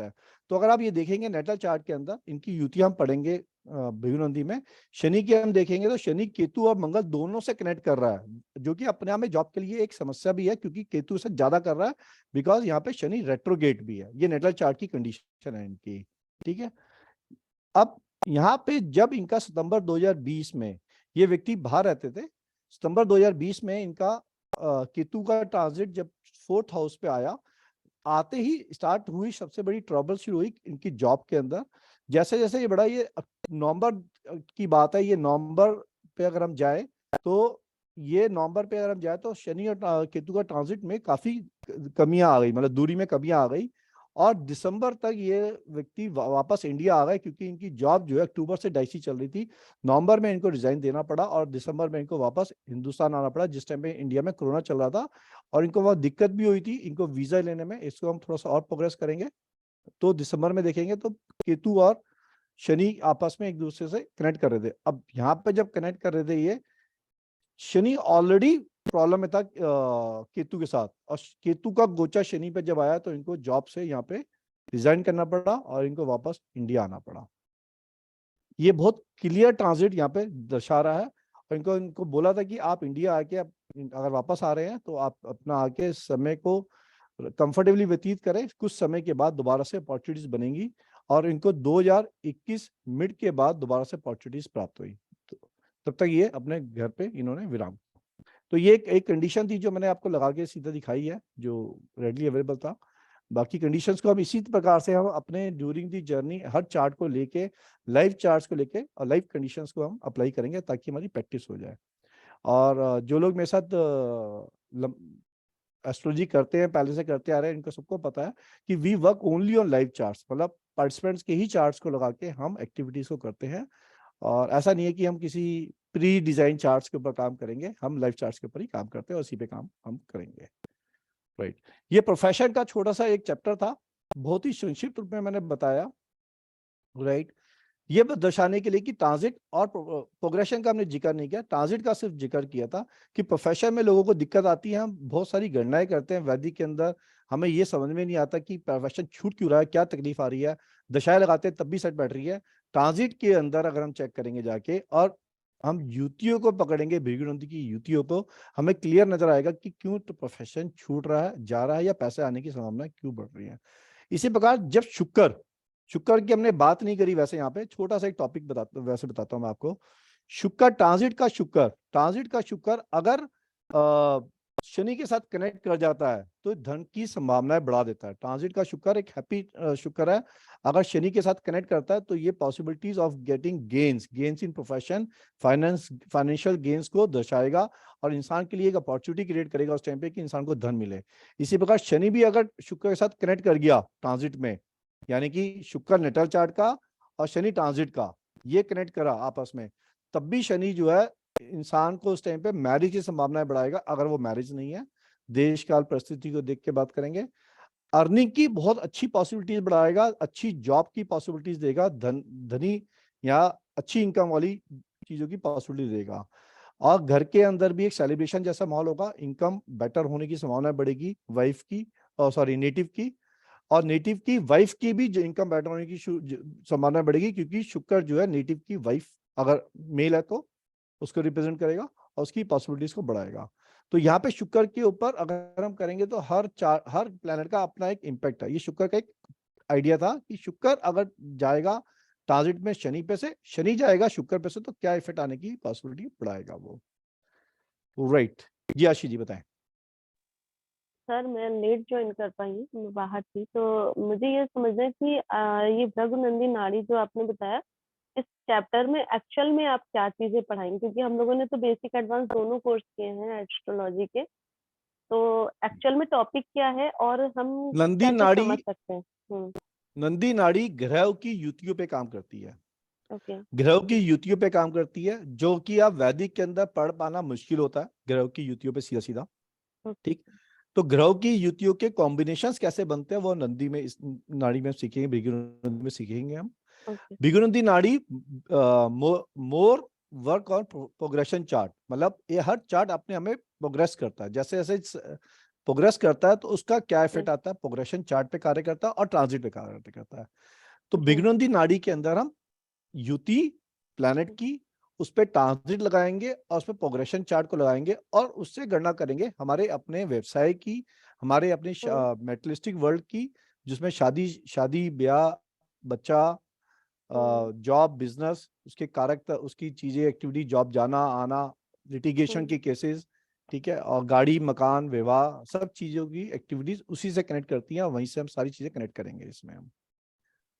है। तो अगर आप ये देखेंगे नेटल चार्ट के अंदर, इनकी युति हम पढ़ेंगे भृगु में। शनि के हम देखेंगे तो शनि केतु और मंगल दोनों से कनेक्ट कर रहा है, जो कि अपने आप में जॉब के लिए एक समस्या भी है, क्योंकि केतु से ज्यादा कर रहा है बिकॉज यहाँ पे शनि रेट्रोगेट भी है। ये नेटल चार्ट की कंडीशन है इनकी, ठीक है। अब यहाँ पे जब इनका सितंबर 2020 में, ये व्यक्ति बाहर रहते थे, सितंबर 2020 में इनका केतु का ट्रांजिट जब 4th हाउस पे आया, आते ही स्टार्ट हुई सबसे बड़ी ट्रबल शुरू हुई इनकी जॉब के अंदर। जैसे जैसे ये बड़ा, ये नवंबर की बात है, ये नवंबर पे अगर हम जाए तो शनि और केतु का ट्रांजिट में काफी कमियां आ गई, मतलब दूरी में कमियां आ गई। और दिसंबर तक ये व्यक्ति वापस इंडिया आ गए, क्योंकि इनकी जॉब जो है अक्टूबर से डाइसी चल रही थी। नवंबर में इनको रिजाइन देना पड़ा और दिसंबर में इनको वापस हिंदुस्तान आना पड़ा, जिस टाइम पे इंडिया में कोरोना चल रहा था और इनको बहुत दिक्कत भी हुई थी इनको वीजा लेने में। इसको हम थोड़ा सा और प्रोग्रेस करेंगे तो दिसंबर में देखेंगे तो केतु और शनि आपस में एक दूसरे से कनेक्ट कर रहे थे। अब यहाँ पे जब कनेक्ट कर रहे थे, ये शनि ऑलरेडी प्रॉब्लम में था केतु के साथ, और केतु का गोचा शनि पे जब आया तो इनको जॉब से यहाँ पे रिजाइन करना पड़ा और इनको वापस इंडिया आना पड़ा। ये बहुत क्लियर ट्रांजिट यहाँ पे दर्शा रहा है। और इनको बोला था कि आप इंडिया आके अगर वापस आ रहे हैं तो आप अपना आके समय को कंफर्टेबली व्यतीत करें, कुछ समय के बाद दोबारा से अपॉर्चुनिटीज बनेंगी। और इनको 2021 मिड के बाद दोबारा से अपॉर्चुनिटीज प्राप्त हुई, तो तब तक ये अपने घर पे इन्होंने विराम। तो ये एक कंडीशन थी जो मैंने आपको लगा के सीधा दिखाई है, जो रेडली अवेलेबल था। बाकी कंडीशंस को हम इसी प्रकार से हम अपने during the journey her chart को लेके, लाइव चार्ट्स को लेके और लाइव कंडीशंस को हम अप्लाई करेंगे ताकि हमारी प्रैक्टिस हो जाए। और जो लोग मेरे साथ एस्ट्रोलॉजी करते हैं, पहले से करते आ रहे हैं, इनको सबको पता है कि we work only on live charts, मतलब पार्टिसिपेंट्स के ही चार्ट्स को लगा के हम एक्टिविटीज को करते हैं। और ऐसा नहीं है कि हम किसी प्री डिजाइन चार्ट्स के ऊपर काम करेंगे, हम लाइव चार्ट्स के ऊपर ही काम करते हैं और इसी पे काम हम करेंगे। राइट, ये प्रोफेशन का छोटा सा एक चैप्टर था, बहुत ही संक्षिप्त रूप में मैंने बताया। राइट, ये दर्शाने के लिए कि ट्रांजिट और प्रोग्रेशन का हमने जिक्र नहीं किया, ट्रांजिट का सिर्फ जिक्र किया था कि प्रोफेशन में लोगों को दिक्कत आती है। हम बहुत सारी गणनाएं करते हैं वैदिक के अंदर, हमें ये समझ में नहीं आता कि प्रोफेशन छूट क्यों रहा है, क्या तकलीफ आ रही है। दशाएं लगाते हैं तब भी सेट बैठ रही है। ट्रांजिट के अंदर अगर हम चेक करेंगे जाके और हम युतियों को पकड़ेंगे, भृगु की युतियों को, हमें क्लियर नजर आएगा कि क्यों तो प्रोफेशन छूट रहा है, जा रहा है, या पैसे आने की संभावना क्यों बढ़ रही है। इसी प्रकार जब शुक्र की हमने बात नहीं करी, वैसे यहाँ पे छोटा सा एक टॉपिक बताता हूँ मैं आपको। शुक्र ट्रांजिट का शुक्र अगर शनि के साथ कनेक्ट कर जाता है तो धन की संभावनाएं बढ़ा देता है। ट्रांजिट का शुक्र एक हैप्पी शुक्र है। अगर शनि के साथ कनेक्ट करता है तो ये possibilities of getting gains in profession, financial gains को दर्शाएगा और इंसान के लिए एक अपॉर्चुनिटी क्रिएट करेगा उस टाइम पे कि इंसान को धन मिले। इसी प्रकार शनि भी अगर शुक्र के साथ कनेक्ट कर गया ट्रांजिट में, यानी कि शुक्र नेटल चार्ट का और शनि ट्रांजिट का ये कनेक्ट करा आपस में, तब भी शनि जो है इंसान को उस टाइम पे मैरिज की संभावनाएं बढ़ाएगा। अगर वो मैरिज नहीं है, देश काल परिस्थिति को देख के बात करेंगे। अर्निंग की बहुत अच्छी पॉसिबिलिटीज बढ़ाएगा, अच्छी जॉब की पॉसिबिलिटीज देगा, धनी या अच्छी इनकम वाली चीजों की पॉसिबिलिटी देगा। और घर के अंदर भी एक सेलिब्रेशन जैसा माहौल होगा, इनकम बेटर होने की संभावना बढ़ेगी वाइफ की, नेटिव की, और नेटिव की वाइफ की भी जो इनकम बेटर होने की संभावना बढ़ेगी, क्योंकि शुक्र जो है नेटिव की वाइफ अगर मेल है तो उसको रिप्रेजेंट करेगा और उसकी पॉसिबिलिटीज को बढ़ाएगा। तो यहाँ पे शुक्र के ऊपर अगर हम करेंगे तो हर प्लैनेट का अपना एक इम्पैक्ट है। ये शुक्र का एक आइडिया था कि शुक्र अगर जाएगा ट्रांजिट में शनि पे से, शनि जाएगा शुक्र पे से, तो क्या इफेक्ट आने की पॉसिबिलिटी बढ़ाएगा वो। राइट जी, आशीष जी बताएं। सर मैं लेट ज्वाइन कर पाई हूँ, मैं बाहर थी, तो मुझे ये समझना है कि ये भृगुनंदी नाड़ी जो आपने बताया, इस चैप्टर में एक्चुअल में आप क्या चीजें पढ़ाएंगे? क्योंकि हम लोगों ने तो बेसिक एडवांस दोनों कोर्स किए हैं एस्ट्रोलॉजी के, तो एक्चुअल में टॉपिक क्या है और हम नंदी क्या नाड़ी, समझ सकते हैं? नंदी नाड़ी ग्रह की युतियों पे काम करती है। ओके। ग्रह की युतियों पे काम करती है, जो कि आप वैदिक के अंदर पढ़ पाना मुश्किल होता है ग्रह की युतियों पे सीधा सीधा। ठीक, तो ग्रह की युतियों के कॉम्बिनेशंस कैसे बनते हैं वो नंदी में, इस नाड़ी में सीखेंगे, भृगुनंदी में सीखेंगे हम। भृगुनंदी नाड़ी more work on progression chart, मतलब ये हर चार्ट अपने हमें प्रोग्रेस करता है, जैसे जैसे प्रोग्रेस करता है तो उसका क्या इफेक्ट आता है, प्रोग्रेशन चार्ट पे कार्य करता है और ट्रांजिट पे कार्य करता है। तो भृगुनंदी नाड़ी के अंदर हम युति प्लैनेट की, उस पर ट्रांजिट लगाएंगे और उस पर प्रोग्रेशन चार्ट को लगाएंगे और उससे गणना करेंगे हमारे अपने व्यवसाय की, हमारे अपने मेटलिस्टिक वर्ल्ड की, जिसमें शादी ब्याह, बच्चा, जॉब, बिजनेस, उसके कारक, उसकी चीजें, एक्टिविटी, जॉब जाना आना, लिटिगेशन के केसेस, ठीक है, और गाड़ी, मकान, विवाह, सब चीजों की एक्टिविटीज उसी से कनेक्ट करती हैं और वहीं से हम सारी चीजें कनेक्ट करेंगे इसमें हम।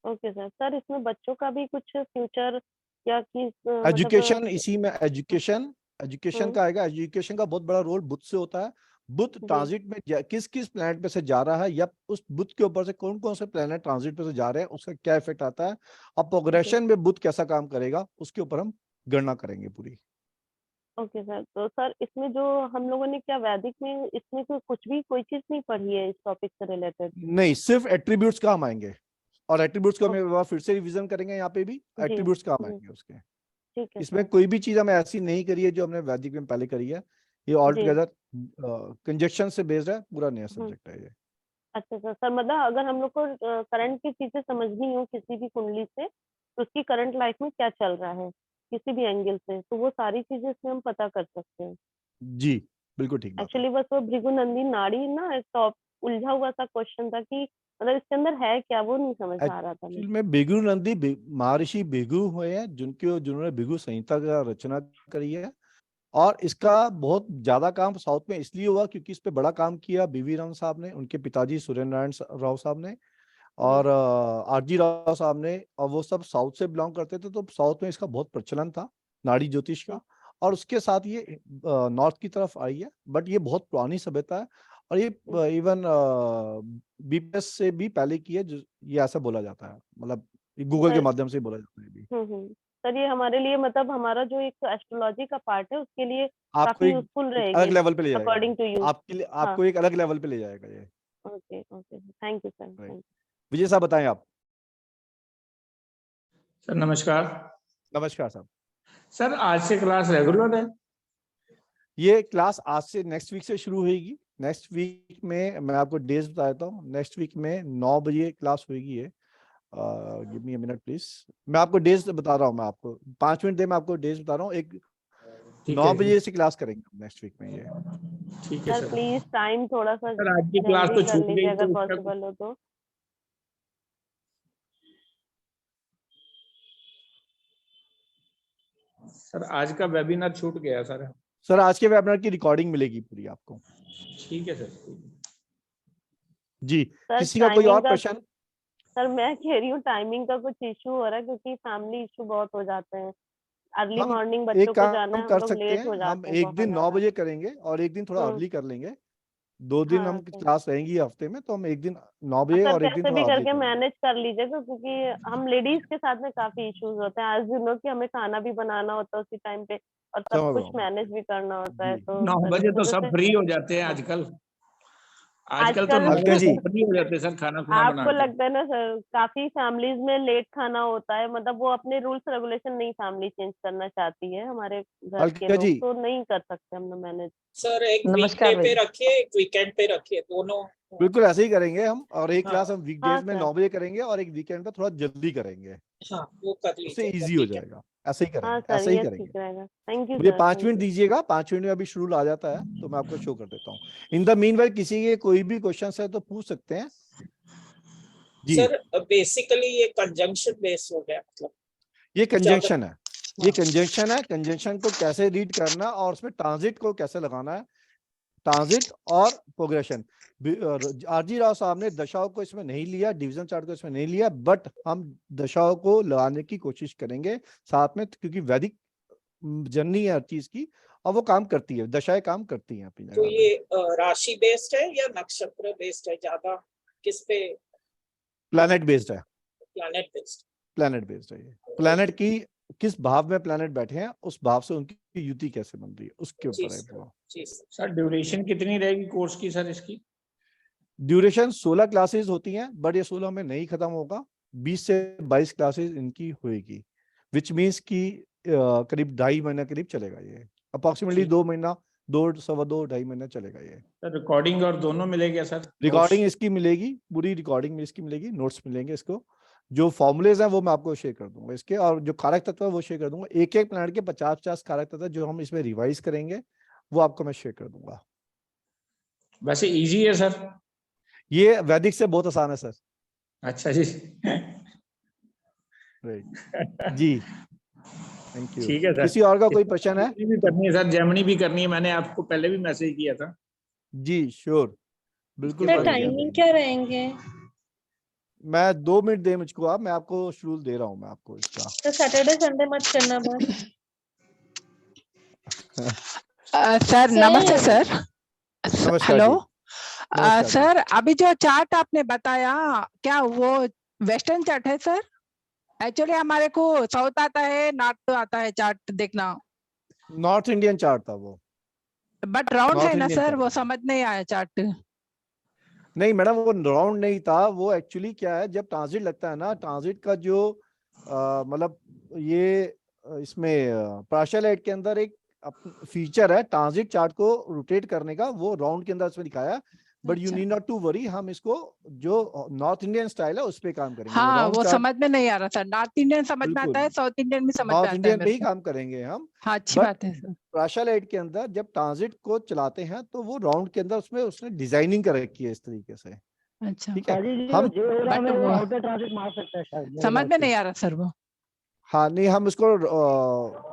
Okay sir. सर इसमें बच्चों का भी कुछ फ्यूचर या कि एजुकेशन, इसी में एजुकेशन का आएगा। एजुकेशन का बहुत बड़ा रोल बुध से होता है। बुध ट्रांजिट में किस किस प्लैनेट पे से जा रहा है या उस बुध के ऊपर से कौन कौन से प्लैनेट ट्रांजिट पे से जा रहे हैं, उसका क्या इफेक्ट आता है, और प्रोग्रेशन में बुध कैसा काम करेगा, उसके ऊपर हम गणना करेंगे पूरी। Okay sir. तो सर इसमें जो हम लोगों ने क्या वैदिक में इसमें कोई चीज नहीं पढ़ी है इस टॉपिक से रिलेटेड? नहीं, सिर्फ एट्रीब्यूट्स का हम आएंगे और एट्रीब्यूट्स को हम फिर से रिवीजन करेंगे। यहाँ पे भी एट्रीब्यूट्स का हम आएंगे उसके। ठीक है। इसमें कोई भी चीज हमें ऐसी नहीं करी है जो हमने वैदिक में पहले करी है। ये ऑल टुगेदर कंजक्शन से बेस्ड है, पूरा नया सब्जेक्ट है ये। अच्छा सर। सर मतलब अगर हम लोग को करंट की चीजें समझनी हो किसी भी कुंडली से, तो उसकी करंट लाइफ में क्या चल रहा है किसी भी एंगल से, तो वो सारी चीजें इसमें हम पता कर सकते हैं। जी बिल्कुल ठीक बात है। एक्चुअली बस वो भृगुनंदी नाड़ी ना एक टॉप उलझा हुआ सा क्वेश्चन था कि मतलब इसके अंदर है क्या, वो नहीं समझ आ रहा था एक्चुअली में भृगुनंदी महर्षि भृगु हुए हैं, जिन्होंने भृगु संहिता का रचना करी है। और इसका बहुत ज्यादा काम साउथ में इसलिए हुआ क्योंकि इस पे बड़ा काम किया बीवी राम साहब ने, उनके पिताजी सूर्य नारायण राव साहब ने, और आरजी राव साहब ने, और वो सब साउथ से बिलोंग करते थे, तो साउथ में इसका बहुत प्रचलन था नाड़ी ज्योतिष का। और उसके साथ ये नॉर्थ की तरफ आई है, बट ये बहुत पुरानी सभ्यता है और ये इवन बीपीएस से भी पहले की है, ये ऐसा बोला जाता है, मतलब गूगल के माध्यम से बोला जाता है भी। सर ये हमारे लिए मतलब हमारा जो एक एस्ट्रोलॉजी का पार्ट है उसके लिए आपको काफी एक यूजफुल अलग रहेगी लेवल पे ले जाएगा, अकॉर्डिंग टू यू। आपके लिए आपको एक अलग लेवल पे ले जाएगा ये। Okay okay, thank you sir. Vijay साहब बताएं आप। सर नमस्कार। नमस्कार साहब। सर आज से क्लास रेगुलर है? ये क्लास आज से नेक्स्ट वीक से शुरू होगी। नेक्स्ट वीक में मैं आपको डेज बता देता हूँ। नेक्स्ट वीक में 9 बजे क्लास होगी। ये give me a minute please, मैं आपको डेज बता रहा हूँ। मैं आपको 5 मिनट दे, मैं आपको डेज बता रहा हूँ। एक 9 बजे से क्लास करेंगे नेक्स्ट वीक में ये। ठीक है सर प्लीज टाइम थोड़ा सा सर आज की क्लास तो छूट गई अगर तो पॉसिबल हो तो। सर आज का वेबिनार छूट गया सर। सर आज के वेबिनार की रिकॉर्डिंग मिलेगी पूरी आपको। ठीक है सर। जी, सर किसी का कोई और टाइमिंग का, प्रश्न? सर मैं कह रही हूँ टाइमिंग का कुछ इशू हो रहा है क्योंकि फैमिली इशू बहुत हो जाते हैं। अर्ली हम मॉर्निंग बच्चों एक को जाना काम है, हम कर लोग सकते लेट हो हैं, हम जाते हैं एक बहुत दिन 9 ज्यादा। बजे करेंगे और एक दिन थोड़ा अर्ली कर लेंगे। 2 दिन हम सर क्लास रहेंगी हफ्ते में, तो हम एक दिन 9 बजे सर और एक दिन कैसे थोड़ा भी अर्ली करके करेंगे। मैनेज कर लीजिएगा क्योंकि हम लेडीज के साथ में काफी इश्यूज होते हैं। आज यू नो कि हमें खाना भी बनाना होता है उसी टाइम पे और सब समझ कुछ रहा हूँ। मैनेज भी करना होता है, जी, तो 9 सर इस बजे तो वजह सब से फ्री हो जाते हैं आजकल। आजकल तो 9 आजकल अलका बजे जी, सब फ्री हो जाते हैं सर, खाना खुना बना आपको के। लगता है ना सर, काफी फैमिलीज में लेट खाना होता है, मतलब वो अपने रूल्स रेगुलेशन नहीं फैमिली चेंज करना चाहती है। हमारे घर के अलका लोग जी, तो नहीं कर सकते हम मैनेज। सर एक नमस्कार वीकडे पे भाई। रखिए, एक वीकेंड पे रखिए, दोनों। बिल्कुल ऐसे ही करेंगे हम। और एक क्लास हाँ हम हाँ वीकडेज में सर, 9 बजे करेंगे और एक वीकेंड पे थोड़ा जल्दी करेंगे, हाँ, वो कर उससे लीजिएगा, इजी हो ठीक है। जाएगा। ऐसे ही हाँ करेंगे, सर ऐसे ही ये करेंगे। ठीक रहेगा। थैंक यू मुझे सर, 5 थैंक मिनट यू। दीजिएगा, 5 मिनट में अभी शेड्यूल आ जाता है तो मैं आपको शो कर देता हूँ। इन द मीनवाइल किसी के कोई भी क्वेश्चन है तो पूछ सकते हैं। जी, सर बेसिकली ये कंजंक्शन बेस हो गया, मतलब ये ज्यादा। कंजंक्शन है, ये कंजंक्शन है। कंजंक्शन को कैसे रीड करना और उसमें ट्रांजिट को कैसे लगाना है, ट्रांजिट और प्रोग्रेशन। आरजी राव साहब ने दशाओं को इसमें नहीं लिया, डिवीजन चार्ट को इसमें नहीं लिया, बट हम दशाओं को लगाने की कोशिश करेंगे साथ में, क्योंकि वैदिक जननी है हर चीज की और वो काम करती है, दशाएं काम करती हैं अपनी तो जगह ये पे। राशि बेस्ड है या नक्षत्र बेस्ड है, ज्यादा किस पे? प्लैनेट बेस्ड है, प्लैनेट बेस्ड। प्लैनेट बेस्ड है ये। प्लैनेट की किस भाव में प्लैनेट बैठे हैं, उस भाव से उनकी युति कैसे बन रही है, उसके जी ऊपर है सर, पूरा। जी सर। सर ड्यूरेशन कितनी रहेगी कोर्स की सर इसकी? ड्यूरेशन 16 क्लासेस होती हैं, बट ये 16 में नहीं खत्म होगा, 20 से 22 क्लासेस इनकी होएगी, विच मीन्स कि करीब 2.5 महीना करीब चलेगा ये, अप्रोक्सीमेटली 2 महीना, 2.25 महीना चलेगा ये। सर रिकॉर्डिंग और दोनों मिलेगा सर? रिकॉर्डिंग इसकी मिलेगी, पूरी रिकॉर्डिंग में इसकी मिलेगी, नोट्स मिलेंगे इसको, जो फॉर्मूलेज हैं वो मैं आपको शेयर कर दूंगा इसके, और जो कारक तत्व है वो शेयर कर दूंगा। एक एक प्लैनेट के 50-50 कारक तत्व जो हम इसमें रिवाइज करेंगे वो आपको मैं शेयर कर दूंगा। वैसे इजी है सर? ये वैदिक से बहुत आसान है सर। अच्छा जी। राइट जी, थैंक यू। ठीक है सर। किसी और का कोई प्रश्न है? भी करनी है सर, जेमिनी भी करनी है, मैंने आपको पहले भी मैसेज किया था। जी श्योर, बिल्कुल सर, करेंगे हम। टाइमिंग क्या रहेंगे? मैं 2 मिनट दे मुझको आप, मैं आपको शेड्यूल दे रहा हूँ मैं आपको इसका। तो सैटरडे संडे मत करना बस। सर नमस्ते सर। नमस्कार हेलो जी, नमस्कार जी। सर, अभी जो चार्ट आपने बताया क्या वो वेस्टर्न चार्ट है सर? एक्चुअली हमारे को साउथ आता है, नॉर्थ आता है चार्ट देखना, नॉर्थ इंडियन चार्ट था वो, बट राउंड नॉर्थ है ना इंडियन सर, चार्ट वो था। समझ नहीं आया चार्ट। नहीं मैडम, वो राउंड नहीं था, वो एक्चुअली क्या है, जब ट्रांजिट लगता है ना, ट्रांजिट का जो मतलब ये इसमें पार्शियल के अंदर एक फीचर है ट्रांजिट चार्ट को रोटेट करने का, वो राउंड के अंदर इसमें दिखाया। बट यू अच्छा। नीड नॉट टू वरी, हम इसको जो नॉर्थ इंडियन स्टाइल है उस पे काम करेंगे। हाँ राउंड वो चार्ट समझ में नहीं आ रहा था, नॉर्थ इंडियन समझ में आता है, बिल्कुल, साउथ इंडियन भी समझ में नॉर्थ आता है इंडियन पे मेरे ही को। काम करेंगे हम। हाँ अच्छी बट बात है सर। पार्शियल जब जब ट्रांजिट को चलाते हैं तो वो राउंड के अंदर उसमें उसने डिजाइनिंग कर रखी है इस तरीके से, अच्छा, ठीक है। हम हम बट वो आउटर ट्रांजिट मार सकते हैं शायद मेरे समझ ख्याल में से। नहीं आ रहा सर वो। हाँ नहीं, हम इसको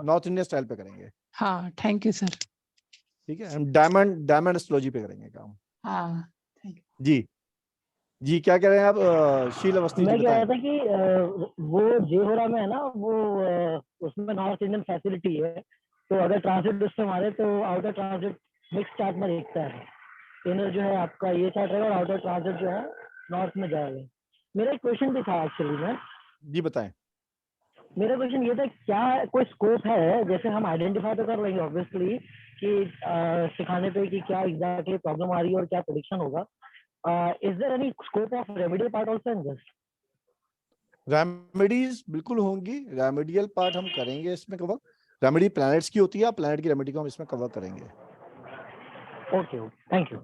नॉर्थ इंडियन स्टाइल पे करेंगे, हाँ थैंक यू सर। ठीक है। हम डायमंड एस्ट्रोलॉजी पे करेंगे काम। हाँ जी जी, क्या कह रहे हैं आप शील अवस्थी जी, मैं कह रहा बताएं। था कि वो जेहोरा में है ना, वो उसमें नॉर्थ इंडियन फैसिलिटी है, तो अगर ट्रांजिट उससे मारे तो आउटर ट्रांजिट मिक्स चार्ट में दिखता है। इनर जो है आपका ये चार्ट रहेगा और आउटर ट्रांजिट जो है नॉर्थ में जाएगा। मेरा एक क्वेश्चन भी था एक्चुअली में। जी बताएं। मेरा क्वेश्चन ये था, क्या कोई स्कोप है, जैसे हम आइडेंटिफाई तो कर लेंगे ऑब्वियसली कि सिखाने पे कि क्या एग्जैक्टली प्रॉब्लम आ रही है और क्या प्रेडिक्शन होगा, is there any scope of remedial part also in this? Remedies बिल्कुल होंगी, रेमेडियल पार्ट हम करेंगे इसमें कवर। रेमेडी प्लैनेट्स की होती है, प्लैनेट की रेमेडी को हम इसमें कवर करेंगे। Okay, thank you.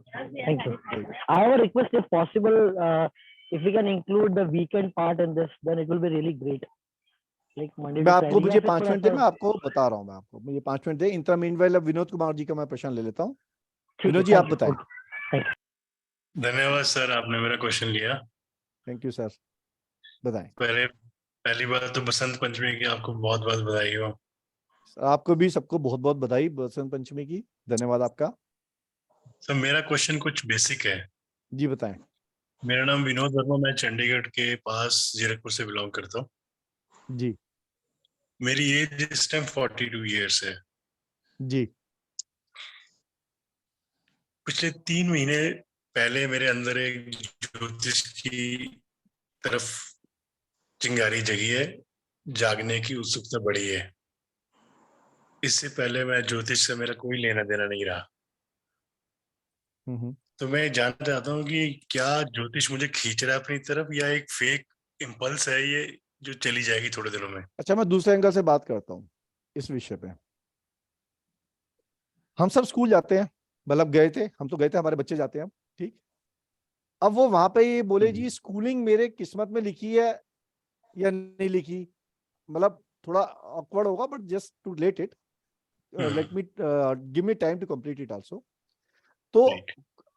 I have a request, if possible, if we can include the weekend part in this, then it will be really great. Like Monday मैं to आपको, Friday. मुझे 5 minute दे, मैं आपको बता रहा हूँ, मैं आपको मुझे 5 मिनट दे। इंटरमीनवाइल अब विनोद कुमार जी का मैं प्रश्न ले लेता हूँ। विनोद जी आप बताएं। धन्यवाद सर, आपने मेरा क्वेश्चन लिया। थैंक यू सर, बताएं। पहली बात तो बसंत पंचमी की आपको बहुत बहुत बधाई हो। आपको भी सबको बहुत बहुत बधाई बसंत पंचमी की। धन्यवाद आपका। सर मेरा क्वेश्चन कुछ बेसिक है। जी बताएं। मेरा नाम विनोद वर्मा, मैं चंडीगढ़ के पास जीरकपुर से बिलोंग करता हूँ। जी मेरी एज इस टाइम 42 ईयर्स है। जी पिछले 3 महीने पहले मेरे अंदर एक ज्योतिष की तरफ चिंगारी जगी है, जागने की उत्सुकता बढ़ी है। इससे पहले मैं ज्योतिष से मेरा कोई लेना देना नहीं रहा। तो मैं जानना चाहता हूँ कि क्या ज्योतिष मुझे खींच रहा है अपनी तरफ, या एक फेक इम्पल्स है ये जो चली जाएगी थोड़े दिनों में। अच्छा, मैं दूसरे एंगल से बात करता हूँ इस विषय पे। हम सब स्कूल जाते हैं, मतलब गए थे, हम तो गए थे, हमारे बच्चे जाते हैं, ठीक। अब वो वहां पे ये बोले जी स्कूलिंग मेरे किस्मत में लिखी है या नहीं लिखी, मतलब थोड़ा ऑकवर्ड होगा, but just to let it, let me give me time to complete it also. तो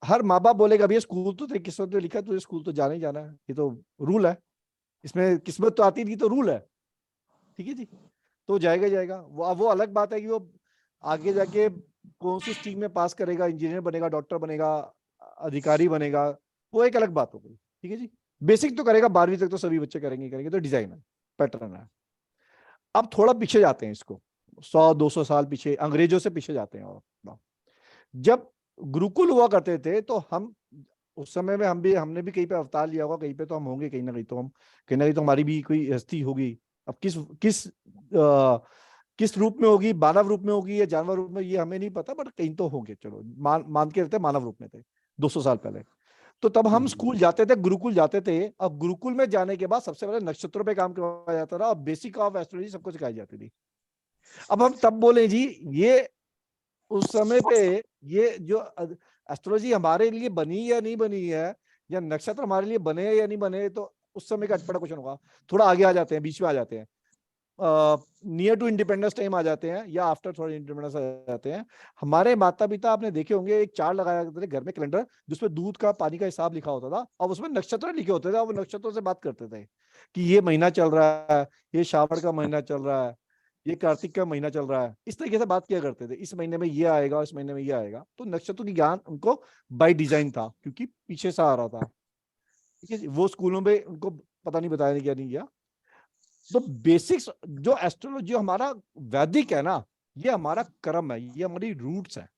हर माँ बाप बोलेगा भैया स्कूल तो तेरी किस्मत में लिखा है, तुझे स्कूल तो जाना ही जाना है, ये तो रूल है, इसमें किस्मत तो आती नहीं, तो रूल है, ठीक है जी, तो जाएगा जाएगा। वो अलग बात है कि वो आगे जाके कौन सी स्ट्रीम में पास करेगा, इंजीनियर बनेगा, डॉक्टर बनेगा, अधिकारी बनेगा, वो एक अलग बात हो गई, ठीक है जी। बेसिक तो करेगा, 12वीं तक तो सभी बच्चे करेंगे, तो डिजाइन है, पैटर्न है। अब थोड़ा पीछे जाते हैं, इसको 100-200 साल पीछे, अंग्रेजों से पीछे जाते हैं। और जब गुरुकुल हुआ करते थे तो हम उस समय में हमने भी कहीं पे अवतार लिया होगा, कहीं पे तो हम होंगे, कहीं ना कहीं तो हम, कहीं ना कहीं तो हमारी भी कोई हस्ती होगी। अब किस रूप में होगी, मानव रूप में होगी या जानवर रूप में, ये हमें नहीं पता, बट कहीं तो होंगे। चलो मान के रहते मानव रूप में थे 200 साल पहले। तो तब हम स्कूल जाते थे, गुरुकुल जाते थे। अब गुरुकुल में जाने के बाद सबसे पहले नक्षत्रों पे काम करवाया जाता था और बेसिक ऑफ एस्ट्रोलॉजी सबको सिखाई जाती थी। अब हम तब बोले जी ये उस समय पे ये जो एस्ट्रोलॉजी हमारे लिए बनी या नहीं बनी है, या नक्षत्र हमारे लिए बने या नहीं बने, तो उस समय का अटपटा क्वेश्चन होगा। थोड़ा आगे आ जाते हैं, बीच में आ जाते हैं, नियर टू इंडिपेंडेंस टाइम आ जाते हैं, या आफ्टर थोड़ा इंडिपेंडेंस आ जाते हैं। हमारे माता पिता, आपने देखे होंगे, एक चार्ट लगाया करते थे घर में, कैलेंडर, जिसमें दूध का, पानी का हिसाब लिखा होता था, और उसमें नक्षत्र लिखे होते थे, और वो नक्षत्रों से बात करते थे कि ये महीना चल रहा है, ये श्रावण का महीना चल रहा है, ये कार्तिक का महीना चल रहा है, इस तरीके से बात किया करते थे। इस महीने में ये आएगा, इस महीने में ये आएगा। तो नक्षत्रों की ज्ञान उनको बाय डिजाइन था, क्योंकि पीछे से आ रहा था, ठीक है। वो स्कूलों में उनको पता नहीं बताया, नहीं किया। तो बेसिक्स जो एस्ट्रोलॉजी हमारा वैदिक है ना, ये हमारा कर्म है, ये हमारी रूट्स है।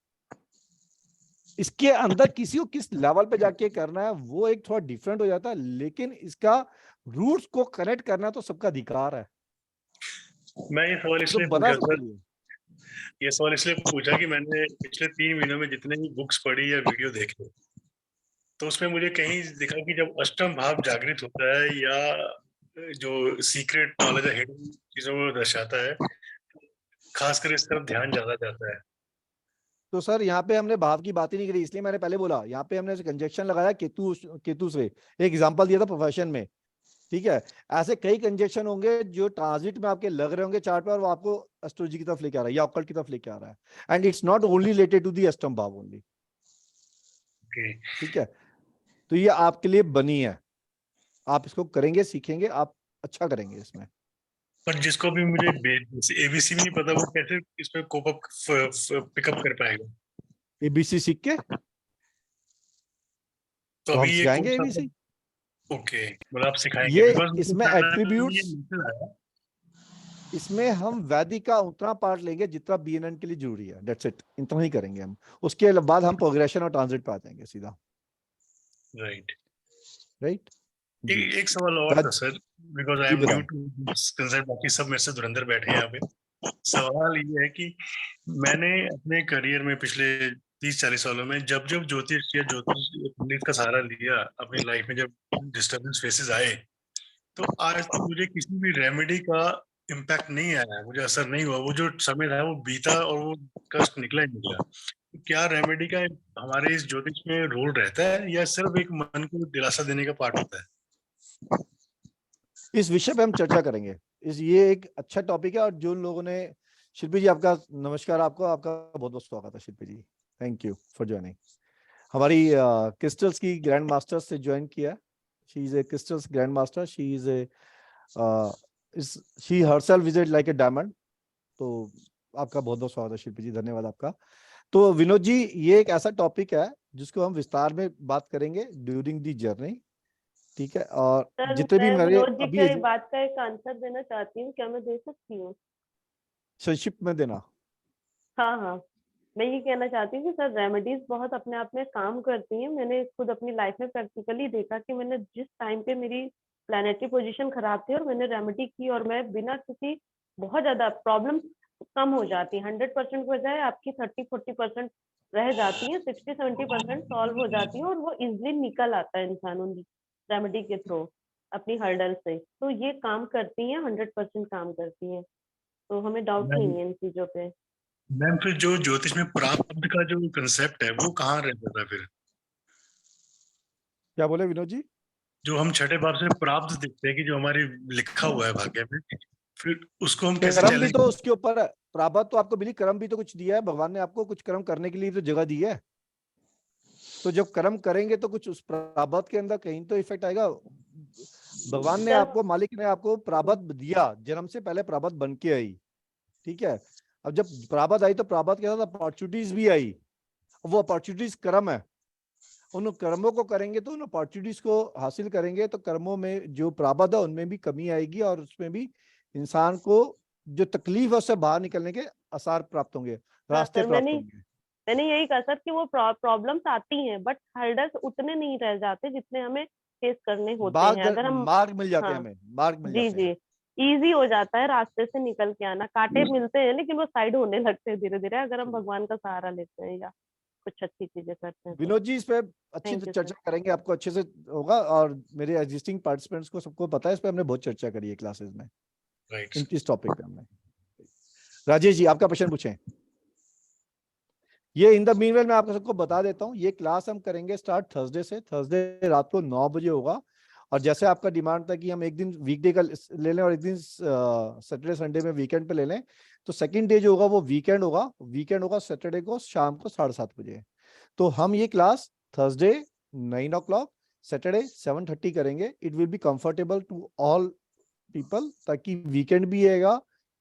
इसके अंदर किसी को किस लेवल पे जाके करना है वो एक थोड़ा डिफरेंट हो जाता है, लेकिन इसका रूट्स को कनेक्ट करना तो सबका अधिकार है। मैं ये सवाल इसलिए पूछा सर, ये सवाल इसलिए पूछा कि मैंने पिछले 3 महीनों में जितने भी बुक्स पढ़ी या वीडियो देखे, तो उसमें मुझे कहीं दिखा कि जब अष्टम भाव जागृत होता है, या जो सीक्रेट नॉलेज है, हिडन चीजों को दर्शाता है, खासकर इस तरफ ध्यान ज्यादा जाता है। तो सर यहाँ पे हमने भाव की बात ही नहीं करी, इसलिए मैंने पहले बोला, यहाँ पे हमने कंजक्शन लगाया केतु से, एक एग्जांपल दिया था प्रोफेशन में, ठीक है। ऐसे कई कंजक्शन होंगे जो ट्रांजिट में आपके लग रहे होंगे चार्ट पे, और वो आपको एस्ट्रोलॉजी की तरफ लेके आ रहा है या ऑकल्ट की तरफ लेके आ रहा है, and it's not only related to the अष्टम भाव ओनली, ठीक है। तो ये आपके लिए बनी है, आप इसको करेंगे, सीखेंगे, आप अच्छा करेंगे इसमें। पर जिसको भी मुझे एबीसी भी नहीं पता, वो कैसे इसमें कोप अप पिकअप कर पाएगा? एबीसी सीख के तो हम अभी ये सिखाएंगे एबीसी। ओके, मतलब आप सिखाएंगे? ये बिकॉज़ इसमें एट्रीब्यूट्स, इसमें हम वैदिक का उतना पार्ट लेंगे जितना बीएनएन के लिए जरूरी है, दैट्स इट, इतना ही करेंगे हम। उसके बाद हम प्रोग्रेशन और ट्रांजिट पे आ जाएंगे सीधा। राइट। एक सवाल और था sir, because I am new to this concept, बाकी सब मेरे से धुरंधर बैठे हैं यहाँ पे। सवाल ये है कि मैंने अपने करियर में पिछले 30-40 सालों में जब ज्योतिष या ज्योतिष पंडित का सहारा लिया अपनी लाइफ में, जब डिस्टर्बेंस फेसेस आए, तो आज तक मुझे किसी भी रेमेडी का इम्पैक्ट नहीं आया, मुझे असर नहीं हुआ। वो जो समय था वो बीता और वो कष्ट निकला ही निकला। तो क्या रेमेडी का हमारे इस ज्योतिष में रोल रहता है, या सिर्फ एक मन को दिलासा देने का पार्ट होता है? इस विषय पे हम चर्चा करेंगे। ये एक अच्छा टॉपिक है, और जो लोगों ने, शिल्पी जी आपका नमस्कार, आपका बहुत बहुत स्वागत है शिल्पी जी, थैंक यू फॉर ज्वाइनिंग। हमारी क्रिस्टल्स की ग्रैंड मास्टर से ज्वाइन किया, she is a crystals grand master, she herself is like a diamond. तो आपका बहुत बहुत स्वागत है शिल्पी जी, धन्यवाद आपका। तो विनोद जी, ये एक ऐसा टॉपिक है जिसको हम विस्तार में बात करेंगे ड्यूरिंग दी जर्नी, ठीक है। और सर जितने भी मैं मेरे विनोद जी अभी के बात का एक आंसर देना चाहती हूँ, क्या मैं दे सकती हूँ? संक्षिप्त में देना। हाँ हाँ, मैं ये कहना चाहती हूँ कि सर रेमेडीज बहुत अपने आप में काम करती हैं। मैंने खुद अपनी लाइफ में प्रैक्टिकली देखा कि मैंने जिस टाइम पे मेरी प्लैनेटरी पोजीशन खराब थी और मैंने रेमेडी की और मैं बिना किसी बहुत ज्यादा प्रॉब्लम कम हो जाती है, 100% बजाय आपकी 30-40% रह जाती है, 60-70% सॉल्व हो जाती है और वो इजिली निकल आता है इंसान उन रेमेडी के थ्रू अपनी हर्डल से। तो ये काम करती हैं, 100% काम करती हैं, तो हमें डाउट नहीं है इन चीजों पे। मैम फिर जो ज्योतिष में प्रारब्ध का जो कंसेप्ट है वो कहाँ रहता था फिर? क्या बोले विनोद जी? जो हम छठे भाव से प्रारब्ध देखते हैं कि जो हमारी लिखा हुआ है भाग्य में, फिर उसको हम कैसे कर्म भी चैलेंज? तो उसके ऊपर है, प्रारब्ध तो आपको मिली, कर्म भी तो कुछ दिया है भगवान ने आपको, कुछ कर्म करने के लिए तो जगह दी है। तो जब कर्म करेंगे तो कुछ उस प्रारब्ध के अंदर कहीं तो इफेक्ट आएगा। भगवान ने आपको, मालिक ने आपको प्रारब्ध दिया, जन्म से पहले प्रारब्ध बन के आई, ठीक है। अब जब प्रारब्ध आई तो प्रारब्ध के साथ अपॉर्चुनिटीज भी आई, वो अपॉर्चुनिटीज कर्म है। उन कर्मों को करेंगे तो उन अपॉर्चुनिटीज को हासिल करेंगे, तो कर्मों में जो प्रारब्ध है उनमें भी कमी आएगी और उसमें भी इंसान को जो तकलीफ है उससे बाहर निकलने के आसार प्राप्त होंगे, रास्ते सर प्राप्त होंगे। मैंने यही कहा सर कि वो प्रॉब्लम्स आती हैं बट हर्डल्स उतने नहीं रह जाते जितने हमें फेस करने होते हैं। अगर हम मार्ग मिल जाते हैं, हाँ, हमें मार्ग मिल जी जाते हैं। जी, इजी हो जाता है रास्ते से निकल के आना। कांटे मिलते हैं लेकिन वो साइड होने लगते हैं धीरे धीरे अगर हम भगवान का सहारा लेते हैं या कुछ अच्छी चीजें करते हैं। विनोद जी इस पे अच्छी Thank you, चर्चा करेंगे, आपको अच्छे से होगा, और मेरे एग्जिस्टिंग पार्टिसिपेंट्स को सबको पता है, इस पे हमने बहुत चर्चा करी है क्लासेस में, इस टॉपिक पे हमने। राजेश जी आपका प्रश्न पूछें। ये इन द मीनवेल मैं आपको सबको बता देता हूँ, ये क्लास हम करेंगे स्टार्ट थर्सडे से। थर्सडे रात को 9 बजे होगा। और जैसे आपका डिमांड था कि हम एक दिन वीकडे का ले लें और एक दिन सैटरडे संडे में वीकेंड पे ले लें, तो सेकंड डे जो होगा वो वीकेंड होगा सैटरडे को शाम को 7:30 बजे। तो हम ये क्लास थर्सडे 9 o'clock, सैटरडे 7:30 करेंगे। It will be comfortable to all people, ताकि वीकेंड भी है,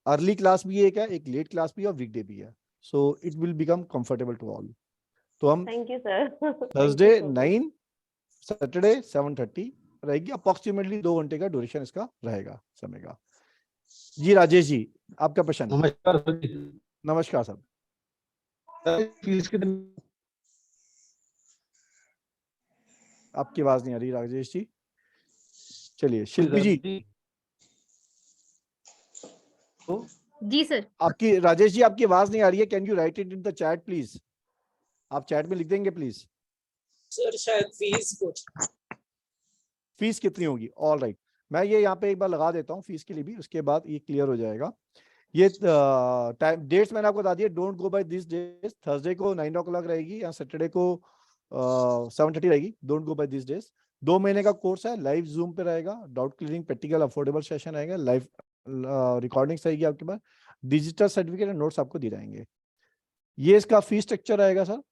अर्ली क्लास भी है, एक लेट क्लास भी है और वीकडे भी है। So it will become comfortable to all. तो हम thank you sir. Thursday 9, Saturday 7:30 रहेगी। अप्रोक्सीमेटली 2 घंटे का ड्यूरेशन इसका रहेगा समय का। जी राजेश जी आपका प्रश्न। नमस्कार सर। नमस्कार सर। फीस कितनी? आपकी आवाज नहीं आ रही राजेश जी। चलिए शिल्पी जी। जी सर। आपकी राजेश जी आपकी आवाज नहीं आ रही है, can you right it in the chat please? आप चैट में लिख देंगे प्लीज। सर शायद फीस कितनी होगी? ऑल राइट, मैं ये यहाँ पे एक बार लगा देता हूँ फीस के लिए भी, उसके बाद ये क्लियर हो जाएगा। ये टाइम डेट्स मैंने आपको बता दिया, don't go by this days. Thursday को 9 o'clock रहेगी या सैटरडे को 7:30 रहेगी, don't go by this days. 2 महीने का कोर्स है, लाइव जूम पे रहेगा, doubt clearing practical affordable session रहेगा, लाइव रिकॉर्डिंग रहेगी आपके पास, डिजिटल सर्टिफिकेट और नोट्स आपको दिए जाएंगे। ये इसका फीस स्ट्रक्चर रहेगा सर।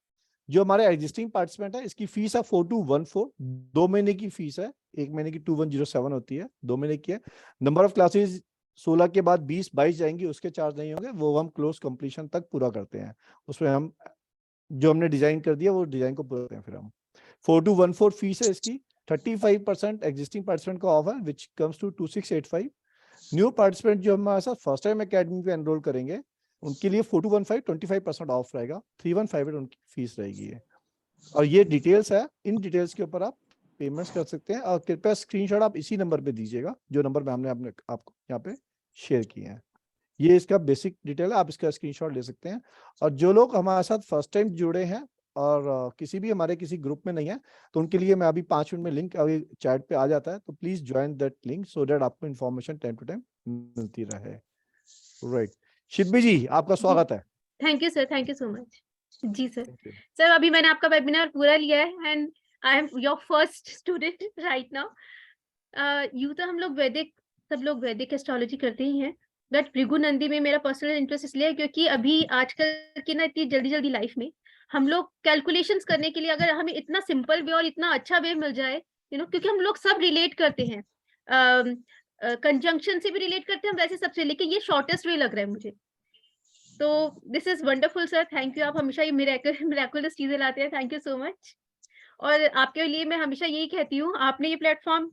जो हमारे एग्जिस्टिंग पार्टिसिपेंट है इसकी फीस है 4214, 2 महीने की फीस है, 1 महीने की 2107 होती है, 2 महीने की है। नंबर ऑफ क्लासेस 16 के बाद 20-22 जाएंगी, उसके चार्ज नहीं होंगे, वो हम क्लोज कंप्लीशन तक पूरा करते हैं। उसमें हम जो हमने डिजाइन कर दिया वो डिजाइन को पूरा करते हैं। फिर हम 4214 फीस है इसकी। 35% एग्जिस्टिंग पार्टिसिपेंट का ऑफ है which comes to 2685। New participant जो हमारे साथ फर्स्ट टाइम एकेडमी पे एनरोल करेंगे उनके लिए 4215 25% ऑफ रहेगा, 3158 उनकी फीस रहेगी है। और ये डिटेल्स है, इन डिटेल्स के ऊपर आप पेमेंट्स कर सकते हैं। और कृपया स्क्रीनशॉट आप इसी नंबर पे दीजिएगा जो नंबर में हमने आपको यहाँ पे शेयर किए हैं। ये इसका बेसिक डिटेल है, आप इसका स्क्रीनशॉट ले सकते हैं। और जो लोग हमारे साथ फर्स्ट टाइम जुड़े हैं और किसी ग्रुप में नहीं है, तो उनके लिए मैं अभी 5 मिनट में लिंक अभी चैट पे आ जाता है, तो please join that link so that आपको इन्फॉर्मेशन टाइम टू टाइम मिलती रहे। राइट, शिल्पी जी आपका स्वागत है। Thank you sir, thank you so much. जी सर। सर अभी मैंने आपका वेबिनार पूरा लिया है and I am your first student right now. यूं तो हम लोग सब लोग वैदिक एस्ट्रोलॉजी करते ही हैं, बट भृगु नंदी में मेरा पर्सनल इंटरेस्ट इसलिए है क्योंकि अभी आजकल की ना इतनी जल्दी लाइफ में हम लोग कैलकुलेशंस करने के लिए अगर हमें इतना सिंपल वे और इतना अच्छा वे मिल जाए, क्योंकि हम लोग सब रिलेट करते हैं, कंजंक्शन से भी रिलेट करते हैं हम वैसे सबसे, लेकिन ये शॉर्टेस्ट वे लग रहा है मुझे। तो this is wonderful sir, thank you. आप हमेशा ये मिरेकुलस चीजें लाते हैं, थैंक यू सो मच। और आपके लिए मैं हमेशा यही कहती हूँ, आपने ये प्लेटफॉर्म,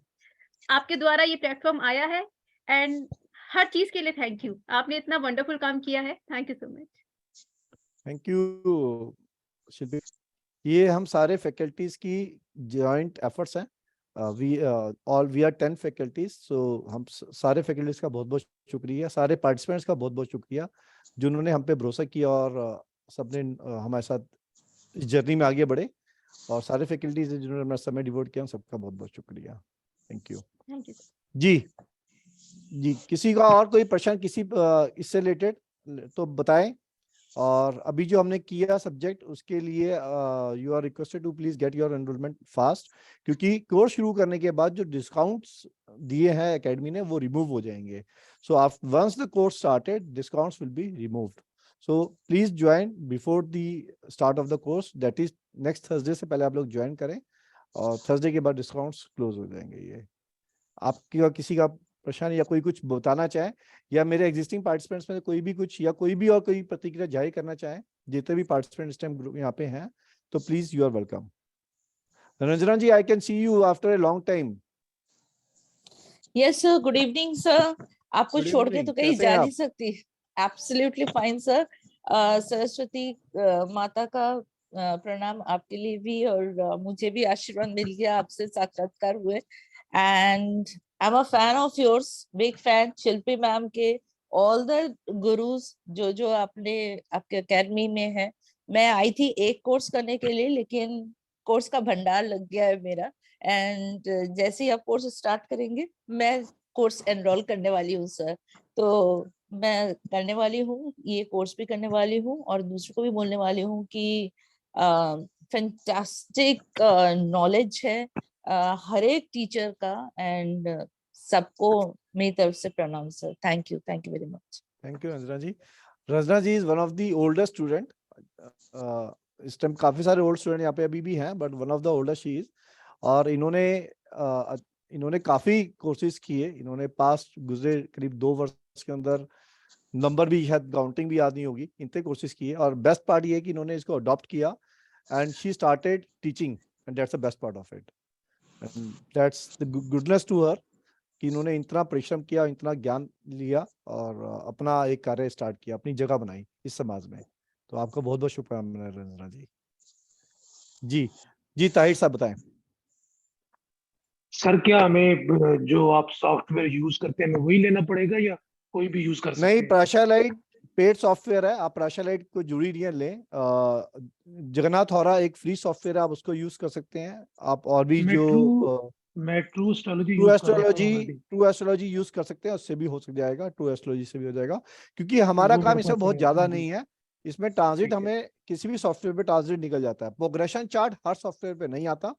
आपके द्वारा ये प्लेटफॉर्म आया है, एंड हर चीज के लिए थैंक यू। आपने इतना वंडरफुल काम किया है, thank you so much. Thank you Shilpi. ये हम सारे फैकल्टीज की जॉइंट एफर्ट्स हैं। वी आर 10 फैकल्टीज, सो हम सारे फैकल्टीज का बहुत बहुत शुक्रिया, सारे पार्टिसिपेंट्स का बहुत बहुत शुक्रिया जिन्होंने हम पे भरोसा किया और सबने हमारे साथ इस जर्नी में आगे बढ़े, और सारे फैकल्टीज जिन्होंने अपना समय डिवोट किया, सबका बहुत बहुत शुक्रिया। Thank you. थैंक यू जी, किसी का और कोई प्रश्न किसी इससे रिलेटेड तो बताएं। और अभी जो हमने किया सब्जेक्ट, उसके लिए you are requested to please get your enrolment fast, क्योंकि कोर्स शुरू करने के बाद जो डिस्काउंट्स दिए हैं एकेडमी ने वो रिमूव हो जाएंगे। So after once the course started, discounts will be removed, so please join before the start of the course, that is next Thursday से पहले आप लोग ज्वाइन करें, और थर्सडे के बाद डिस्काउंट्स क्लोज हो जाएंगे। ये आपकी किसी का प्रश्न या कोई कुछ बताना चाहे, या मेरे एग्जिस्टिंग पार्टिसिपेंट्स में कोई भी कुछ या कोई भी और कोई प्रतिक्रिया जारी करना चाहे, जितने भी पार्टिसिपेंट इस टाइम ग्रुप यहाँ पे हैं, तो please you are welcome. Ranjana ji, I can see you after a long time. Yes sir, good evening sir. आपको Good छोड़ के evening, तो कहीं कैसे जा हैं नहीं आप? सकती। Absolutely fine sir. सरस्वती माता का प्रणाम आपके लिए भी, और मुझे भी आशीर्वाद मिल गया आपसे साक्षात्कार हुए। And I am a fan of yours, big fan Shilpi ma'am के, ऑल द गुरुज जो आपने आपके एकेडमी में है। मैं आई थी एक कोर्स करने के लिए, लेकिन कोर्स का भंडार लग गया है मेरा, एंड जैसे ही आप कोर्स स्टार्ट करेंगे मैं कोर्स एनरोल करने वाली हूँ सर। तो मैं करने वाली हूँ, ये कोर्स भी करने वाली हूँ, और दूसरों को भी बोलने वाली हूँ कि फैंटास्टिक नॉलेज है हर एक टीचर का, एंड सबको मेरी तरफ से प्रणाम sir. Thank you very much. Thank you Ranjana ji. Ranjana ji is one of the oldest student. इस टाइम काफी सारे ओल्ड स्टूडेंट यहाँ पे अभी भी हैं, but one of the oldest she is. और इन्होंने काफी कोर्सेज किए, इन्होंने पास्ट गुजरे करीब 2 वर्ष के अंदर, नंबर भी शायद काउंटिंग भी याद नहीं होगी, इतने कोर्सेज किए। और बेस्ट पार्ट ये है कि इन्होंने इसको अडॉप्ट किया and she started teaching, and that's the best part of it, and that's the goodness to her कि इन्होंने इतना परिश्रम किया, इतना ज्ञान लिया और अपना एक कार्य स्टार्ट किया, अपनी जगह बनाई इस समाज में। तो आपका बहुत बहुत शुक्रिया रंजना जी। जी ताहिर साहब बताएं। सर क्या हमें जो आप सॉफ्टवेयर यूज करते हैं, हमें वही लेना पड़ेगा या कोई भी यूज कर सकते हैं? नहीं, प्राशालाइट पेड सॉफ्टवेयर है, आप प्राशालाइट को जुड़ी नहीं है लें। जगन्नाथ होरा एक फ्री सॉफ्टवेयर है, आप उसको यूज कर सकते हैं। आप और भी मैं ट्रू एस्ट्रोलॉजी यूज कर सकते हैं, उससे भी हो जाएगा, ट्रू एस्ट्रोलॉजी से भी हो जाएगा, क्योंकि हमारा काम इसमें बहुत ज्यादा नहीं है। इसमें ट्रांजिट हमें किसी भी सॉफ्टवेयर पे ट्रांजिट निकल जाता है। प्रोग्रेशन चार्ट हर सॉफ्टवेयर पे नहीं आता,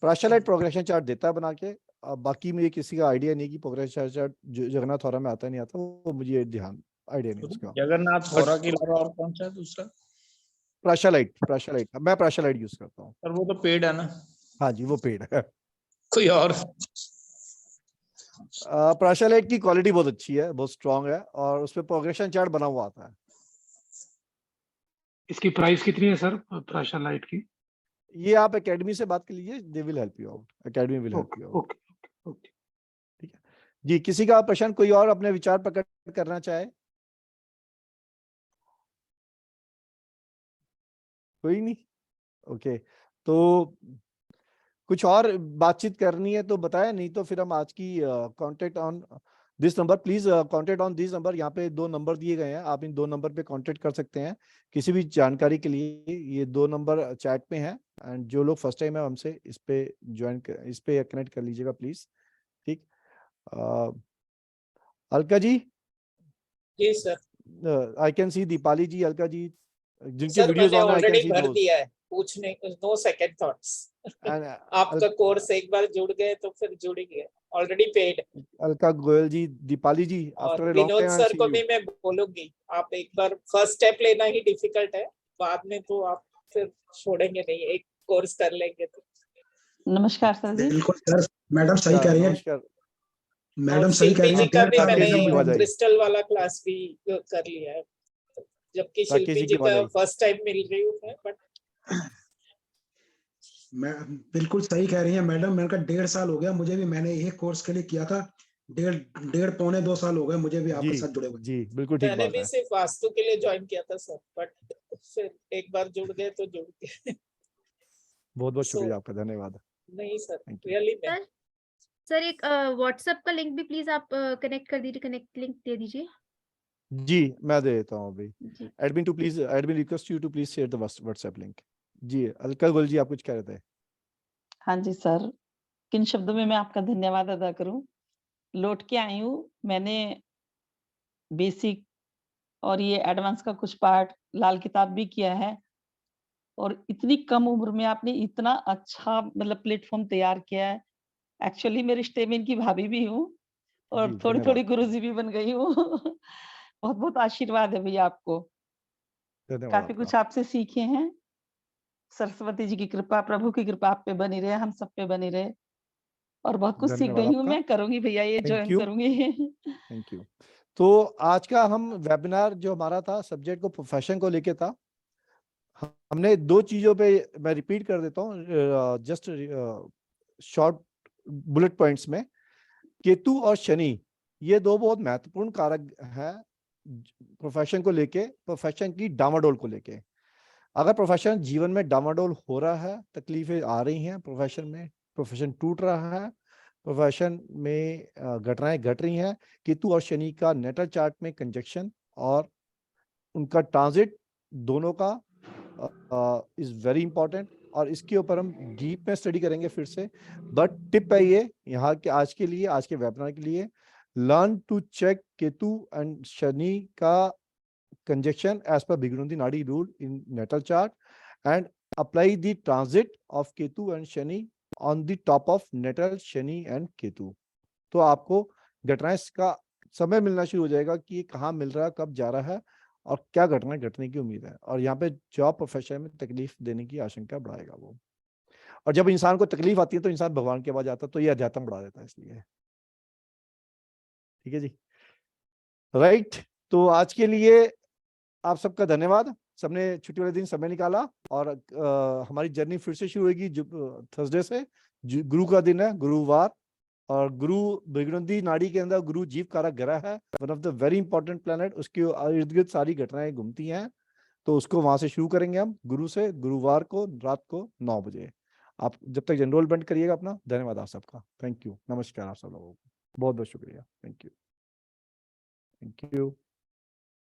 प्राशालाइट प्रोग्रेशन चार्ट देता है बना के। बाकी मुझे किसी का आइडिया नहीं कि प्रोग्रेशन चार्ट जगन्नाथ होरा में आता नहीं आता, वो मुझे ध्यान आइडिया नहीं उसका। जगन्नाथ होरा के अलावा और कौन सा है दूसरा? प्राशालाइट मैं प्राशालाइट यूज करता हूँ। पर वो तो पेड है ना? हाँ जी, वो पेड है। कोई और? प्राशालाइट की क्वालिटी बहुत अच्छी है, बहुत स्ट्रांग है, और उसपे प्रोग्रेशन चार्ट बना हुआ आता है। इसकी प्राइस कितनी है सर प्राशालाइट की? ये आप एकेडमी से बात कर लीजिए, they will help you out, academy will help you out. ठीक है जी। किसी का प्रश्न, कोई और अपने विचार प्रकट करना चाहे? कोई नहीं? ओके, तो कुछ और बातचीत करनी है तो बताया, नहीं तो फिर हम आज की contact on this number, please contact on this number. यहाँ पे 2 नंबर दिए गए हैं, आप इन 2 नंबर पे कांटेक्ट कर सकते हैं किसी भी जानकारी के लिए। ये 2 नंबर चैट पे हैं, एंड जो लोग फर्स्ट टाइम है हमसे इस पे इस पे कनेक्ट कर लीजिएगा प्लीज। ठीक, अलका जी। जी sir. I can see Deepali ji, Alka ji, जिनके सर वीडियोस मैंने ऑन है, आई कैन ऑलरेडी सी भर दोस। दिया है, पूछने नो सेकंड थॉट्स। आपका कोर्स एक बार जुड़ गए तो फिर जुड़ गए, already paid. Alka Goyal ji, Deepali ji, after और अ लॉन्ग विनोद टाइम आई सर सी को यू। भी मैं बोलूंगी, आप एक बार फर्स्ट स्टेप लेना ही डिफिकल्ट है, बाद में तो आप फिर छोड़ेंगे नहीं, एक कोर्स कर लेंगे तो। नमस्कार सर जी। बिल्कुल सर, मैडम सही कह रही है। नमस्कार मैडम सही कह रही है। का भी मैंने आवाज आई। क्रिस्टल वाला क्लास भी कर लिया है, जबकि राकेश शिल्पी जी जी की आवाज का आई। फर्स्ट टाइम मिल रही हूँ मैं, बट मैं बिल्कुल सही कह रही हैं मैडम। मैंने कहा 1.5 साल हो गया मुझे भी, मैंने एक कोर्स के लिए किया था। 1.5 पौने 2 साल हो गए मुझे भी आपके जी साथ जुड़े हुए। जी बिल्कुल ठीक मैंने बात भी है। सिर्फ वास्तु के लिए ज्वाइन किया था सर, बट फिर एक बार जुड़ गए तो जुड़ गए। बहुत बहुत So, शुक्रिया आपका, धन्यवाद। नहीं सर, Thank you. रियली नहीं। सर एक व्हाट्सएप का लिंक भी प्लीज आप कनेक्ट कर दीजिए, कनेक्ट लिंक दे दीजिए। जी मैं दे देता हूँ अभी। जी admin request you to please share the WhatsApp link. जी अलका गोल जी आप कुछ कह रहे थे। हाँ जी सर, किन शब्दों में मैं आपका धन्यवाद अदा करूं। लौट के आई हूँ, मैंने बेसिक और ये एडवांस का कुछ पार्ट लाल किताब भी किया है, और इतनी कम उम्र में आपने इतना अच्छा मतलब प्लेटफॉर्म तैयार किया है। एक्चुअली मैं रिश्ते में इनकी भाभी भी हूँ और जी थोड़ी धन्यवाद। थोड़ी गुरुजी भी बन गई हूँ। बहुत बहुत आशीर्वाद है भैया आपको, धन्यवाद काफी आपका। कुछ आपसे सीखे हैं। सरस्वती जी की कृपा, प्रभु की कृपा आप पे बनी रहे, हम सब पे बनी रहे, और बहुत कुछ सीख धन्यवाद गई हूँ। आपका। मैं करूंगी भैया, ये थैंक ज्वाइन यू। करूंगी। Thank you. तो आज का हम वेबिनार जो हमारा था सब्जेक्ट को प्रोफेशन को लेके था। हमने 2 चीजों पे, मैं रिपीट कर देता हूँ जस्ट शॉर्ट बुलेट पॉइंट्स में। केतु और शनि ये 2 बहुत महत्वपूर्ण कारक है प्रोफेशन को लेके, प्रोफेशन की डामाडोल को लेके। अगर प्रोफेशन जीवन में डामाडोल हो रहा है, तकलीफें आ रही हैं प्रोफेशन में, प्रोफेशन टूट रहा है, प्रोफेशन में घटनाएं घट रही हैं, केतु और शनि का नेटल चार्ट में कंजक्शन और उनका ट्रांजिट दोनों का इज वेरी इंपॉर्टेंट, और इसके ऊपर हम डीप में स्टडी करेंगे फिर से। बट टिप है ये यहाँ के आज के लिए, आज के वेबिनार के लिए, learn to check Ketu and Shani का conjunction as per Bhigrundi Nadi rule in natal chart and apply the transit of Ketu and Shani on the top of natal Shani and Ketu। तो आपको घटनाएं का समय मिलना शुरू हो जाएगा कि ये कहाँ मिल रहा है, कब जा रहा है और क्या घटनाएं घटने की उम्मीद है, और यहाँ पे जॉब प्रोफेशन में तकलीफ देने की आशंका बढ़ाएगा वो। और जब इंसान को तकलीफ आती है तो इंसान भगवान के पास जाता है, तो ये अध्यात्म बढ़ा देता है इसलिए। ठीक है जी, राइट। तो आज के लिए आप सबका धन्यवाद, सबने छुट्टी वाले दिन समय निकाला, और हमारी जर्नी फिर से शुरू होगी थर्सडे से। गुरु का दिन है, गुरुवार, और गुरु भृगुनंदी नाड़ी के अंदर गुरु जीव कारक ग्रह है, one of the very important planet, उसके इर्द गिर्द सारी घटनाएं घूमती हैं। तो उसको वहां से शुरू करेंगे हम गुरु से, गुरुवार को रात को 9 बजे। आप जब तक एनरोलमेंट करिएगा अपना। धन्यवाद आप सबका, थैंक यू, नमस्कार आप सब लोगों को, बहुत बहुत शुक्रिया, थैंक यू, थैंक यू।